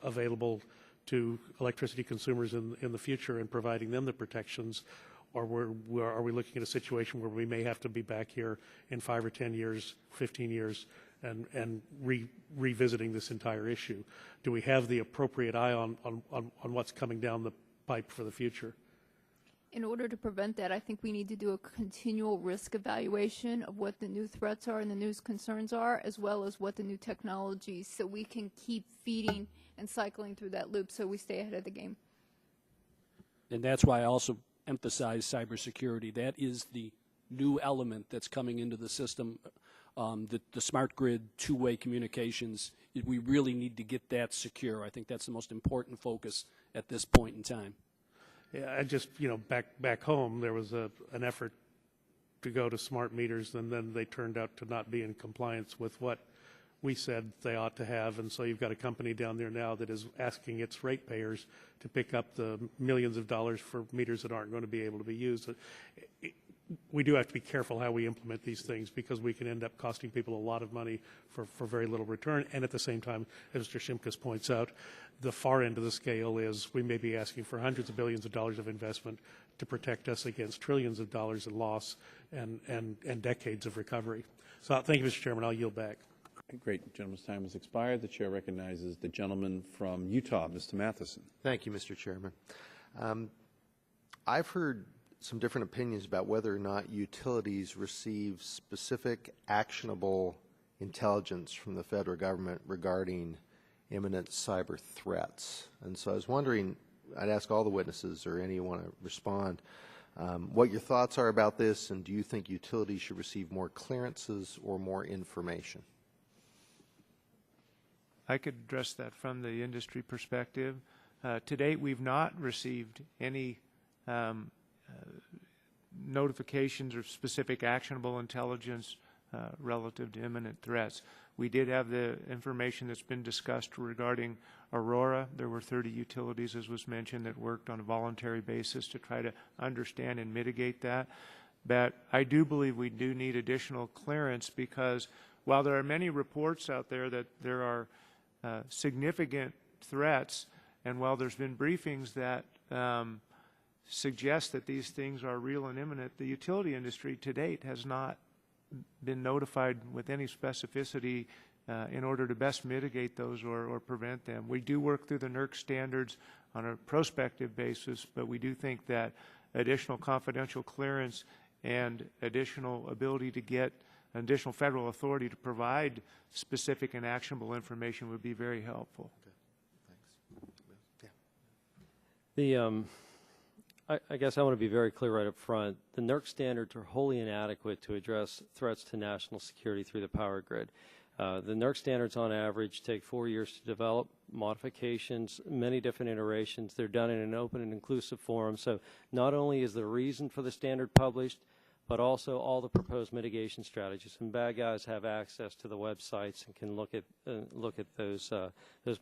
available to electricity consumers in the future and providing them the protections, or are we looking at a situation where we may have to be back here in 5 or 10 years, 15 years, and revisiting this entire issue? Do we have the appropriate eye on what's coming down the pipe for the future? In order to prevent that, I think we need to do a continual risk evaluation of what the new threats are and the new concerns are, as well as what the new technologies, so we can keep feeding and cycling through that loop so we stay ahead of the game. And that's why I also emphasize cybersecurity. That is the new element that's coming into the system. The smart grid, two-way communications, we really need to get that secure. I think that's the most important focus at this point in time. Yeah, I just, back home, there was an effort to go to smart meters, and then they turned out to not be in compliance with what we said they ought to have. And so you've got a company down there now that is asking its ratepayers to pick up the millions of dollars for meters that aren't going to be able to be used. We do have to be careful how we implement these things, because we can end up costing people a lot of money for very little return. And at the same time, as Mr. Shimkus points out, the far end of the scale is we may be asking for hundreds of billions of dollars of investment to protect us against trillions of dollars in loss and decades of recovery. So thank you, Mr. Chairman. I'll yield back. Great. The gentleman's time has expired. The chair recognizes the gentleman from Utah, Mr. Matheson. Thank you, Mr. Chairman. I've heard some different opinions about whether or not utilities receive specific actionable intelligence from the federal government regarding imminent cyber threats. And so I was wondering, I'd ask all the witnesses or any who want to respond, What your thoughts are about this, and do you think utilities should receive more clearances or more information? I could address that from the industry perspective. To date, we've not received any notifications or specific actionable intelligence relative to imminent threats. We did have the information that's been discussed regarding Aurora. There were 30 utilities, as was mentioned, that worked on a voluntary basis to try to understand and mitigate that. But I do believe we do need additional clearance, because while there are many reports out there that there are significant threats, and while there's been briefings that suggest that these things are real and imminent, the utility industry to date has not been notified with any specificity in order to best mitigate those or prevent them. We do work through the NERC standards on a prospective basis, but we do think that additional confidential clearance and additional ability to get additional federal authority to provide specific and actionable information would be very helpful. I guess I want to be very clear right up front. The NERC standards are wholly inadequate to address threats to national security through the power grid. The NERC standards on average take 4 years to develop, modifications, many different iterations. They're done in an open and inclusive forum. So not only is the reason for the standard published, but also all the proposed mitigation strategies. And bad guys have access to the websites and can look at those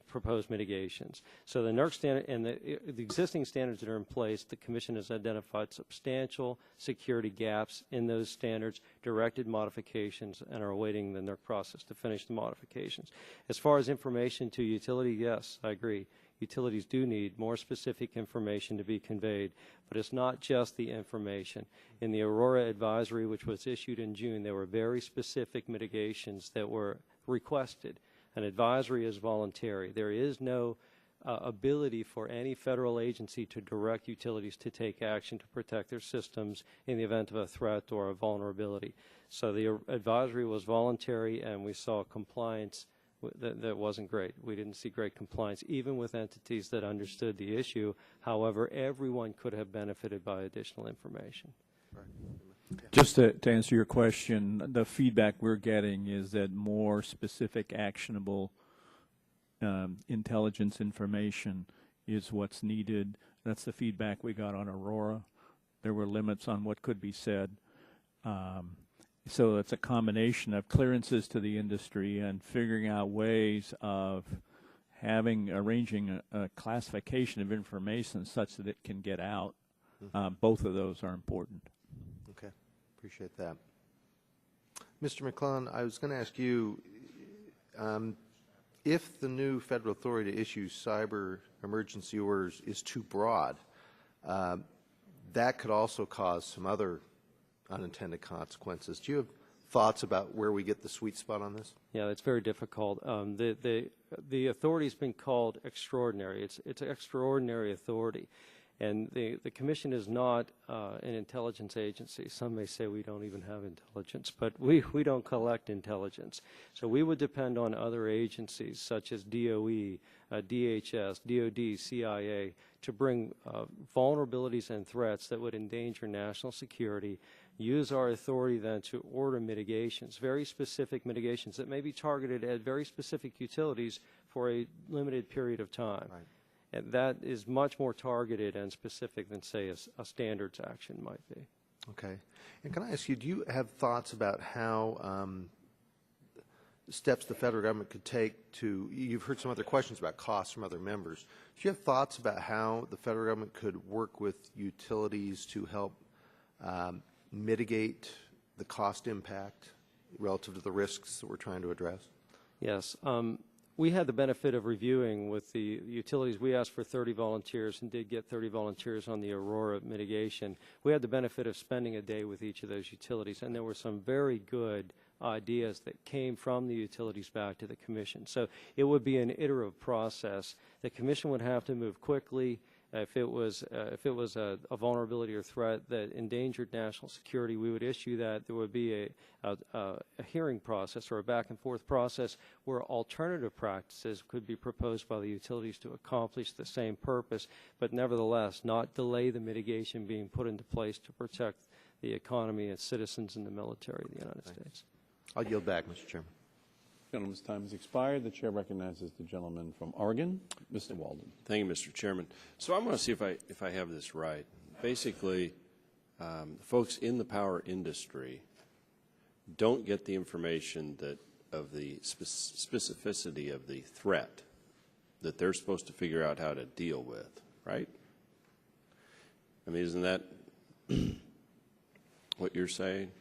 proposed mitigations. So the NERC standard and the existing standards that are in place, the Commission has identified substantial security gaps in those standards, directed modifications, and are awaiting the NERC process to finish the modifications. As far as information to utility, yes, I agree. Utilities do need more specific information to be conveyed, but it's not just the information. In the Aurora advisory, which was issued in June, there were very specific mitigations that were requested. An advisory is voluntary. There is no ability for any federal agency to direct utilities to take action to protect their systems in the event of a threat or a vulnerability. So the advisory was voluntary, and we saw compliance that wasn't great. We didn't see great compliance, even with entities that understood the issue. However, everyone could have benefited by additional information. Just to answer your question, the feedback we're getting is that more specific, actionable intelligence information is what's needed. That's the feedback we got on Aurora. There were limits on what could be said. So it's a combination of clearances to the industry and figuring out ways of arranging a classification of information such that it can get out. Both of those are important. Okay, appreciate that. Mr. McClelland, I was going to ask you, if the new federal authority to issue cyber emergency orders is too broad, that could also cause some other unintended consequences. Do you have thoughts about where we get the sweet spot on this? Yeah, it's very difficult. The authority's been called extraordinary. It's an extraordinary authority, and the Commission is not an intelligence agency. Some may say we don't even have intelligence, but we don't collect intelligence. So we would depend on other agencies such as DOE, DHS, DOD, CIA to bring vulnerabilities and threats that would endanger national security. Use our authority then to order mitigations, very specific mitigations that may be targeted at very specific utilities for a limited period of time. Right. And that is much more targeted and specific than, say, a standards action might be. Okay. And can I ask you, do you have thoughts about how steps the federal government could take to, you've heard some other questions about costs from other members. Do you have thoughts about how the federal government could work with utilities to help mitigate the cost impact relative to the risks that we're trying to address? Yes. We had the benefit of reviewing with the utilities. We asked for 30 volunteers and did get 30 volunteers on the Aurora mitigation. We had the benefit of spending a day with each of those utilities, and there were some very good ideas that came from the utilities back to the Commission. So it would be an iterative process. The Commission would have to move quickly If it was a vulnerability or threat that endangered national security, we would issue that. There would be a hearing process or a back and forth process where alternative practices could be proposed by the utilities to accomplish the same purpose, but nevertheless not delay the mitigation being put into place to protect the economy and citizens and the military of the United States. I'll yield back, Mr. Chairman. Gentleman's time has expired. The chair recognizes the gentleman from Oregon, Mr. Walden. Thank you, Mr. Chairman. So I want to see if I have this right. Basically, folks in the power industry don't get the information that of the specificity of the threat that they're supposed to figure out how to deal with, right? I mean, isn't that what you're saying?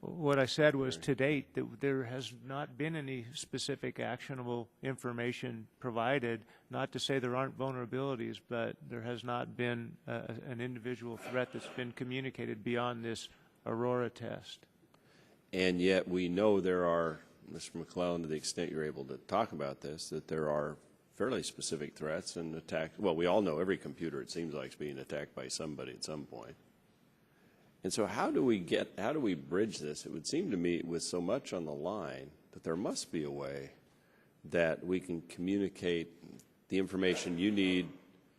What I said was, to date, that there has not been any specific actionable information provided. Not to say there aren't vulnerabilities, but there has not been an individual threat that's been communicated beyond this Aurora test. And yet we know there are, Mr. McClelland, to the extent you're able to talk about this, that there are fairly specific threats and attacks. Well, we all know every computer, it seems like, is being attacked by somebody at some point. And so how do we bridge this? It would seem to me, with so much on the line, that there must be a way that we can communicate the information you need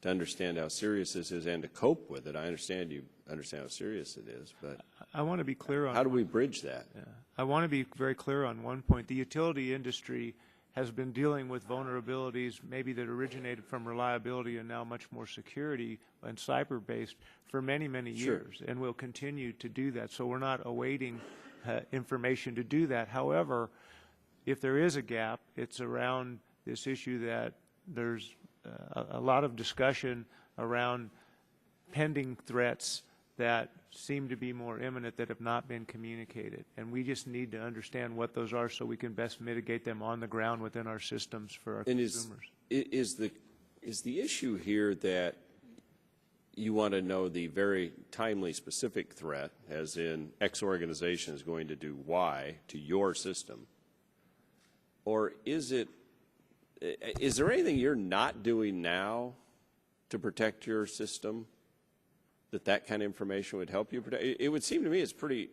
to understand how serious this is and to cope with it. I understand you understand how serious it is, but I want to be clear on how do we bridge that? Yeah. I want to be very clear on one point. The utility industry has been dealing with vulnerabilities maybe that originated from reliability and now much more security and cyber-based for many, many years, and will continue to do that. So we're not awaiting information to do that. However, if there is a gap, it's around this issue that there's a lot of discussion around pending threats that seem to be more imminent that have not been communicated. And we just need to understand what those are so we can best mitigate them on the ground within our systems for our consumers. Is the issue here that you want to know the very timely specific threat, as in X organization is going to do Y to your system? Or is there anything you're not doing now to protect your system that kind of information would help you protect? It would seem to me it's pretty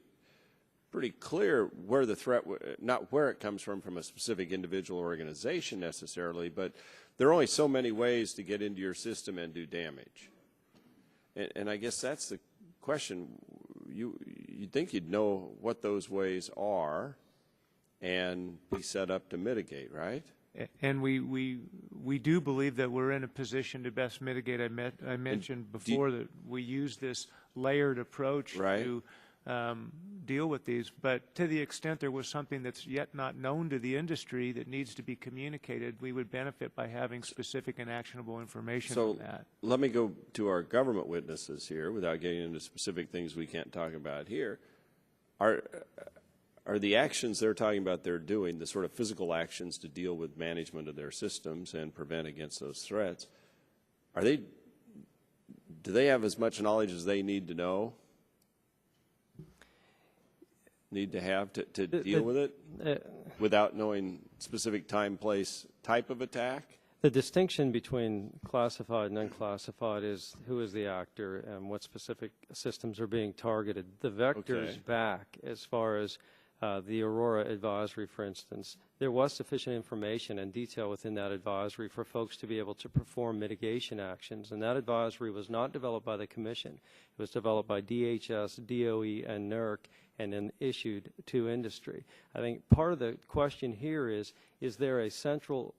clear where the threat, not where it comes from a specific individual organization necessarily, but there are only so many ways to get into your system and do damage. And I guess that's the question. You'd think you'd know what those ways are and be set up to mitigate, right? And we do believe that we're in a position to best mitigate. I mentioned before that we use this layered approach to deal with these. But to the extent there was something that's yet not known to the industry that needs to be communicated, we would benefit by having specific and actionable information on that. So let me go to our government witnesses here without getting into specific things we can't talk about here. Are the actions they're talking about they're doing, the sort of physical actions to deal with management of their systems and prevent against those threats, do they have as much knowledge as they need to know? Need to have to deal with it without knowing specific time, place, type of attack? The distinction between classified and unclassified is who is the actor and what specific systems are being targeted. The vectors back, as far as the Aurora advisory, for instance, there was sufficient information and detail within that advisory for folks to be able to perform mitigation actions. And that advisory was not developed by the Commission. It was developed by DHS, DOE, and NERC, and then issued to industry. I think part of the question here is there a central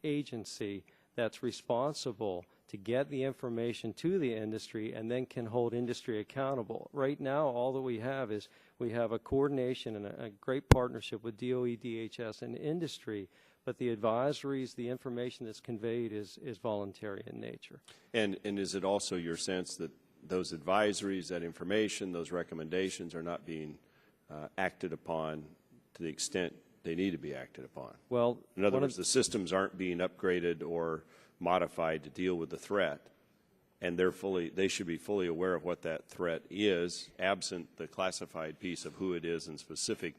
agency that's responsible to get the information to the industry and then can hold industry accountable? Right now, all that we have is we have a coordination and a great partnership with DOE, DHS, and industry, but the advisories, the information that's conveyed is voluntary in nature. And is it also your sense that those advisories, that information, those recommendations are not being acted upon to the extent they need to be acted upon? Well, in other words, the systems aren't being upgraded or modified to deal with the threat, and they should be fully aware of what that threat is, absent the classified piece of who it is and specific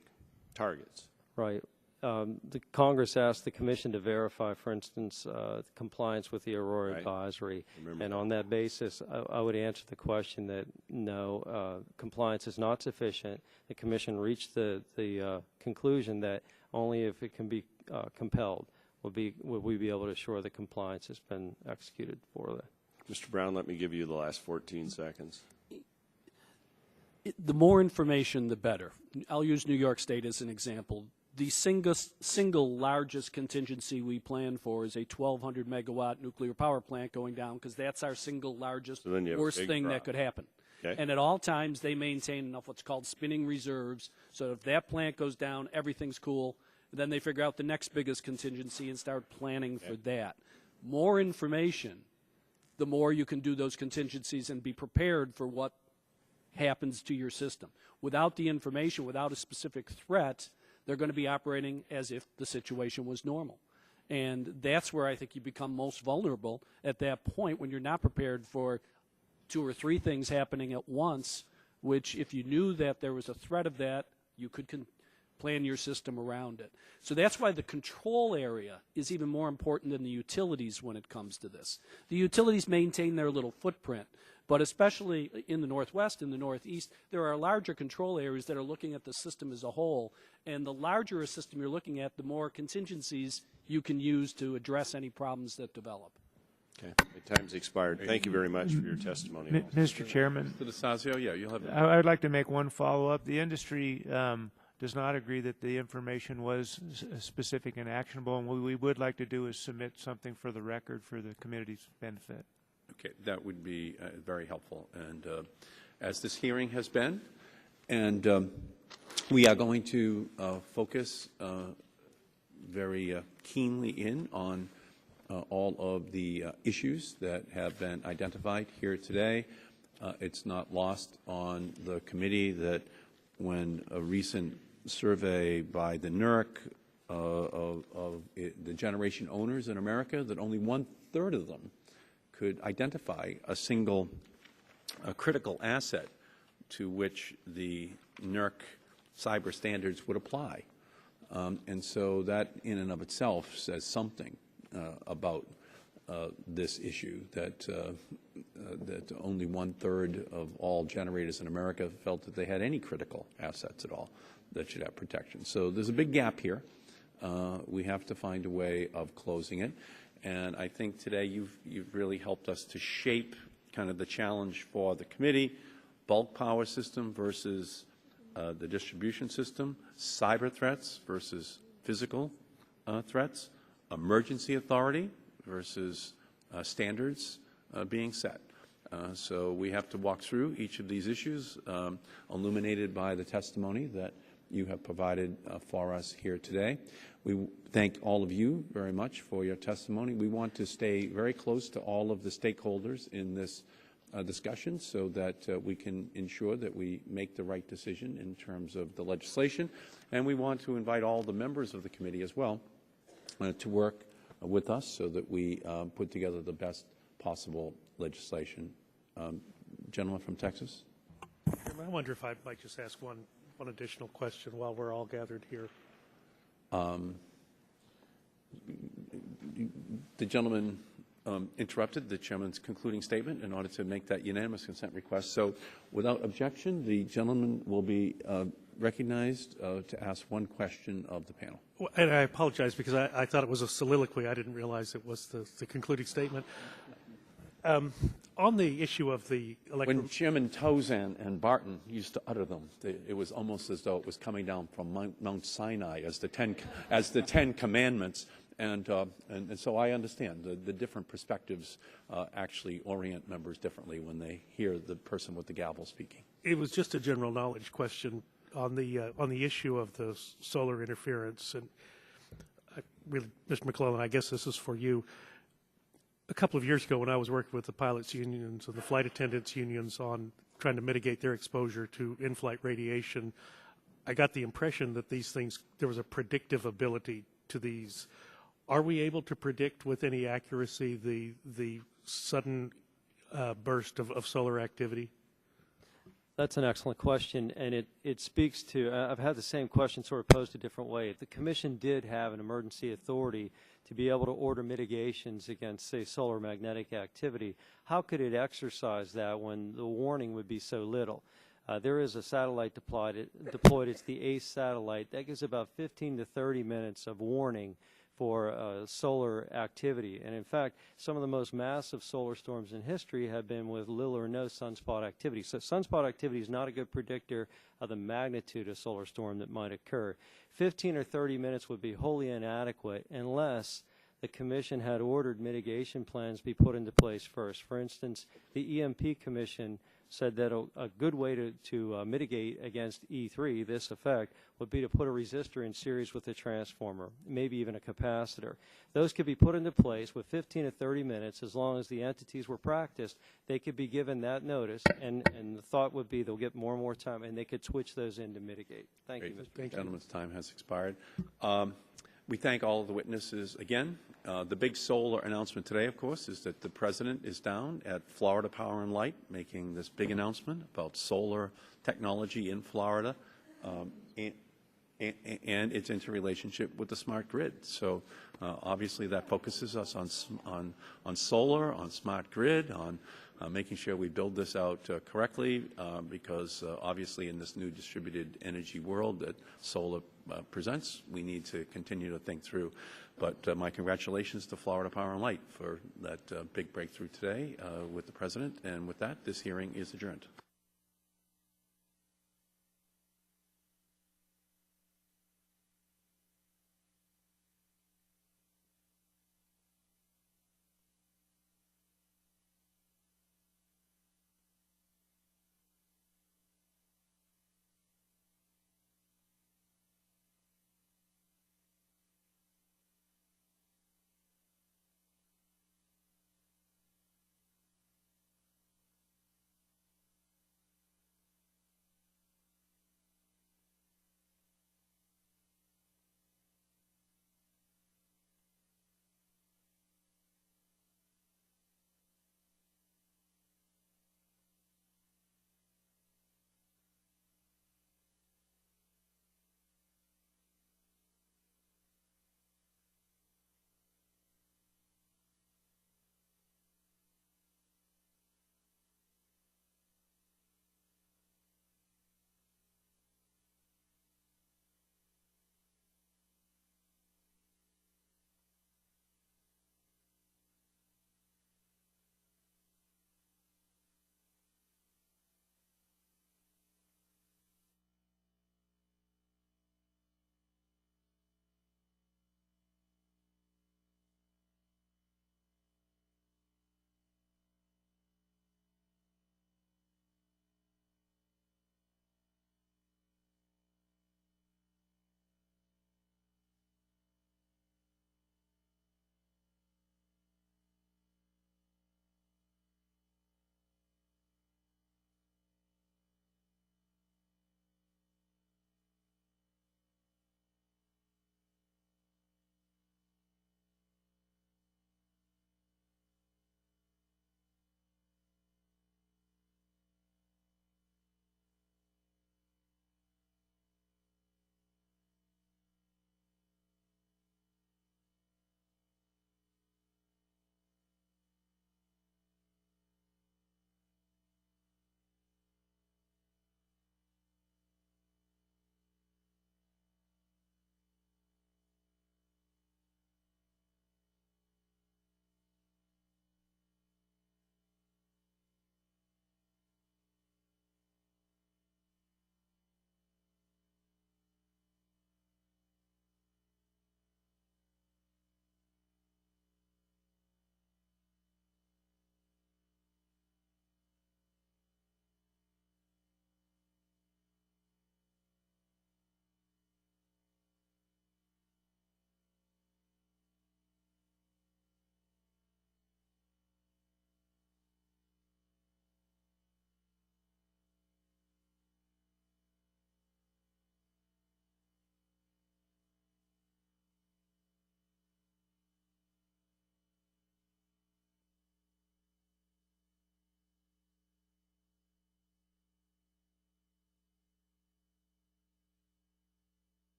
targets. Right. the Congress asked the Commission to verify, for instance, compliance with the Aurora Right. Advisory. Remember And that. on that basis, I would answer the question that no, compliance is not sufficient. The Commission reached the conclusion that only if it can be compelled will we be able to assure that compliance has been executed for that. Mr. Brown, let me give you the last 14 seconds. The more information, the better. I'll use New York State as an example. The single largest contingency we plan for is a 1,200 megawatt nuclear power plant going down, because that's our single largest So then you have a worst big thing that problem. could happen. Okay. And at all times, they maintain enough what's called spinning reserves, so if that plant goes down, everything's cool. Then they figure out the next biggest contingency and start planning for that. More information, the more you can do those contingencies and be prepared for what happens to your system. Without the information, without a specific threat, they're going to be operating as if the situation was normal. And that's where I think you become most vulnerable at that point, when you're not prepared for 2 or 3 things happening at once, which if you knew that there was a threat of that, you could plan your system around it. So that's why the control area is even more important than the utilities when it comes to this. The utilities maintain their little footprint, but especially in the Northwest, in the Northeast, there are larger control areas that are looking at the system as a whole, and the larger a system you're looking at, the more contingencies you can use to address any problems that develop. Okay. My time's expired. Thank you very much for your testimony. Mr. Chairman, Mr. DeSazio, yeah, you'll have. I'd like to make one follow-up. The industry does not agree that the information was specific and actionable, and what we would like to do is submit something for the record for the community's benefit. Okay, that would be very helpful. And as this hearing has been, and we are going to focus very keenly in on all of the issues that have been identified here today. It's not lost on the committee that when a recent survey by the NERC of the generation owners in America, that only 1/3 of them could identify a single critical asset to which the NERC cyber standards would apply. And so that in and of itself says something about this issue, that only 1/3 of all generators in America felt that they had any critical assets at all that should have protection. So there's a big gap here. We have to find a way of closing it. And I think today you've really helped us to shape kind of the challenge for the committee: bulk power system versus the distribution system, cyber threats versus physical threats, emergency authority versus standards being set. So we have to walk through each of these issues, illuminated by the testimony that you have provided for us here today. We thank all of you very much for your testimony. We want to stay very close to all of the stakeholders in this discussion so that we can ensure that we make the right decision in terms of the legislation. And we want to invite all the members of the committee as well to work with us so that we put together the best possible legislation. Gentleman from Texas. I wonder if I might just ask one additional question while we're all gathered here. The gentleman interrupted the chairman's concluding statement in order to make that unanimous consent request. So without objection, the gentleman will be recognized to ask one question of the panel. Well, and I apologize because I thought it was a soliloquy. I didn't realize it was the concluding statement. On the issue of the When Chairman Tozan and Barton used to utter them, it was almost as though it was coming down from Mount Sinai as the Ten Commandments. And so I understand the different perspectives actually orient members differently when they hear the person with the gavel speaking. It was just a general knowledge question on the issue of the solar interference. And really, Mr. McClelland, I guess this is for you. A couple of years ago, when I was working with the pilots unions and the flight attendants unions on trying to mitigate their exposure to in-flight radiation, I got the impression that these things, there was a predictive ability to these. Are we able to predict with any accuracy the sudden burst of solar activity? That's an excellent question, and it speaks to, I've had the same question sort of posed a different way. If the Commission did have an emergency authority to be able to order mitigations against, say, solar magnetic activity, how could it exercise that when the warning would be so little? There is a satellite deployed. It's the ACE satellite. That gives about 15 to 30 minutes of warning for solar activity. And in fact, some of the most massive solar storms in history have been with little or no sunspot activity. So sunspot activity is not a good predictor of the magnitude of solar storm that might occur. 15 or 30 minutes would be wholly inadequate unless the Commission had ordered mitigation plans be put into place first. For instance, the EMP Commission said that a good way to mitigate against E3, this effect, would be to put a resistor in series with a transformer, maybe even a capacitor. Those could be put into place with 15 to 30 minutes. As long as the entities were practiced, they could be given that notice, and the thought would be they'll get more and more time, and they could switch those in to mitigate. Thank you, Mr. Chairman. Gentleman's time has expired. We thank all of the witnesses again. The big solar announcement today, of course, is that the President is down at Florida Power and Light making this big announcement about solar technology in Florida and its interrelationship with the smart grid. So obviously that focuses us on solar, on smart grid, on making sure we build this out correctly because obviously in this new distributed energy world that solar presents, we need to continue to think through. But my congratulations to Florida Power and Light for that big breakthrough today with the President. And with that, this hearing is adjourned.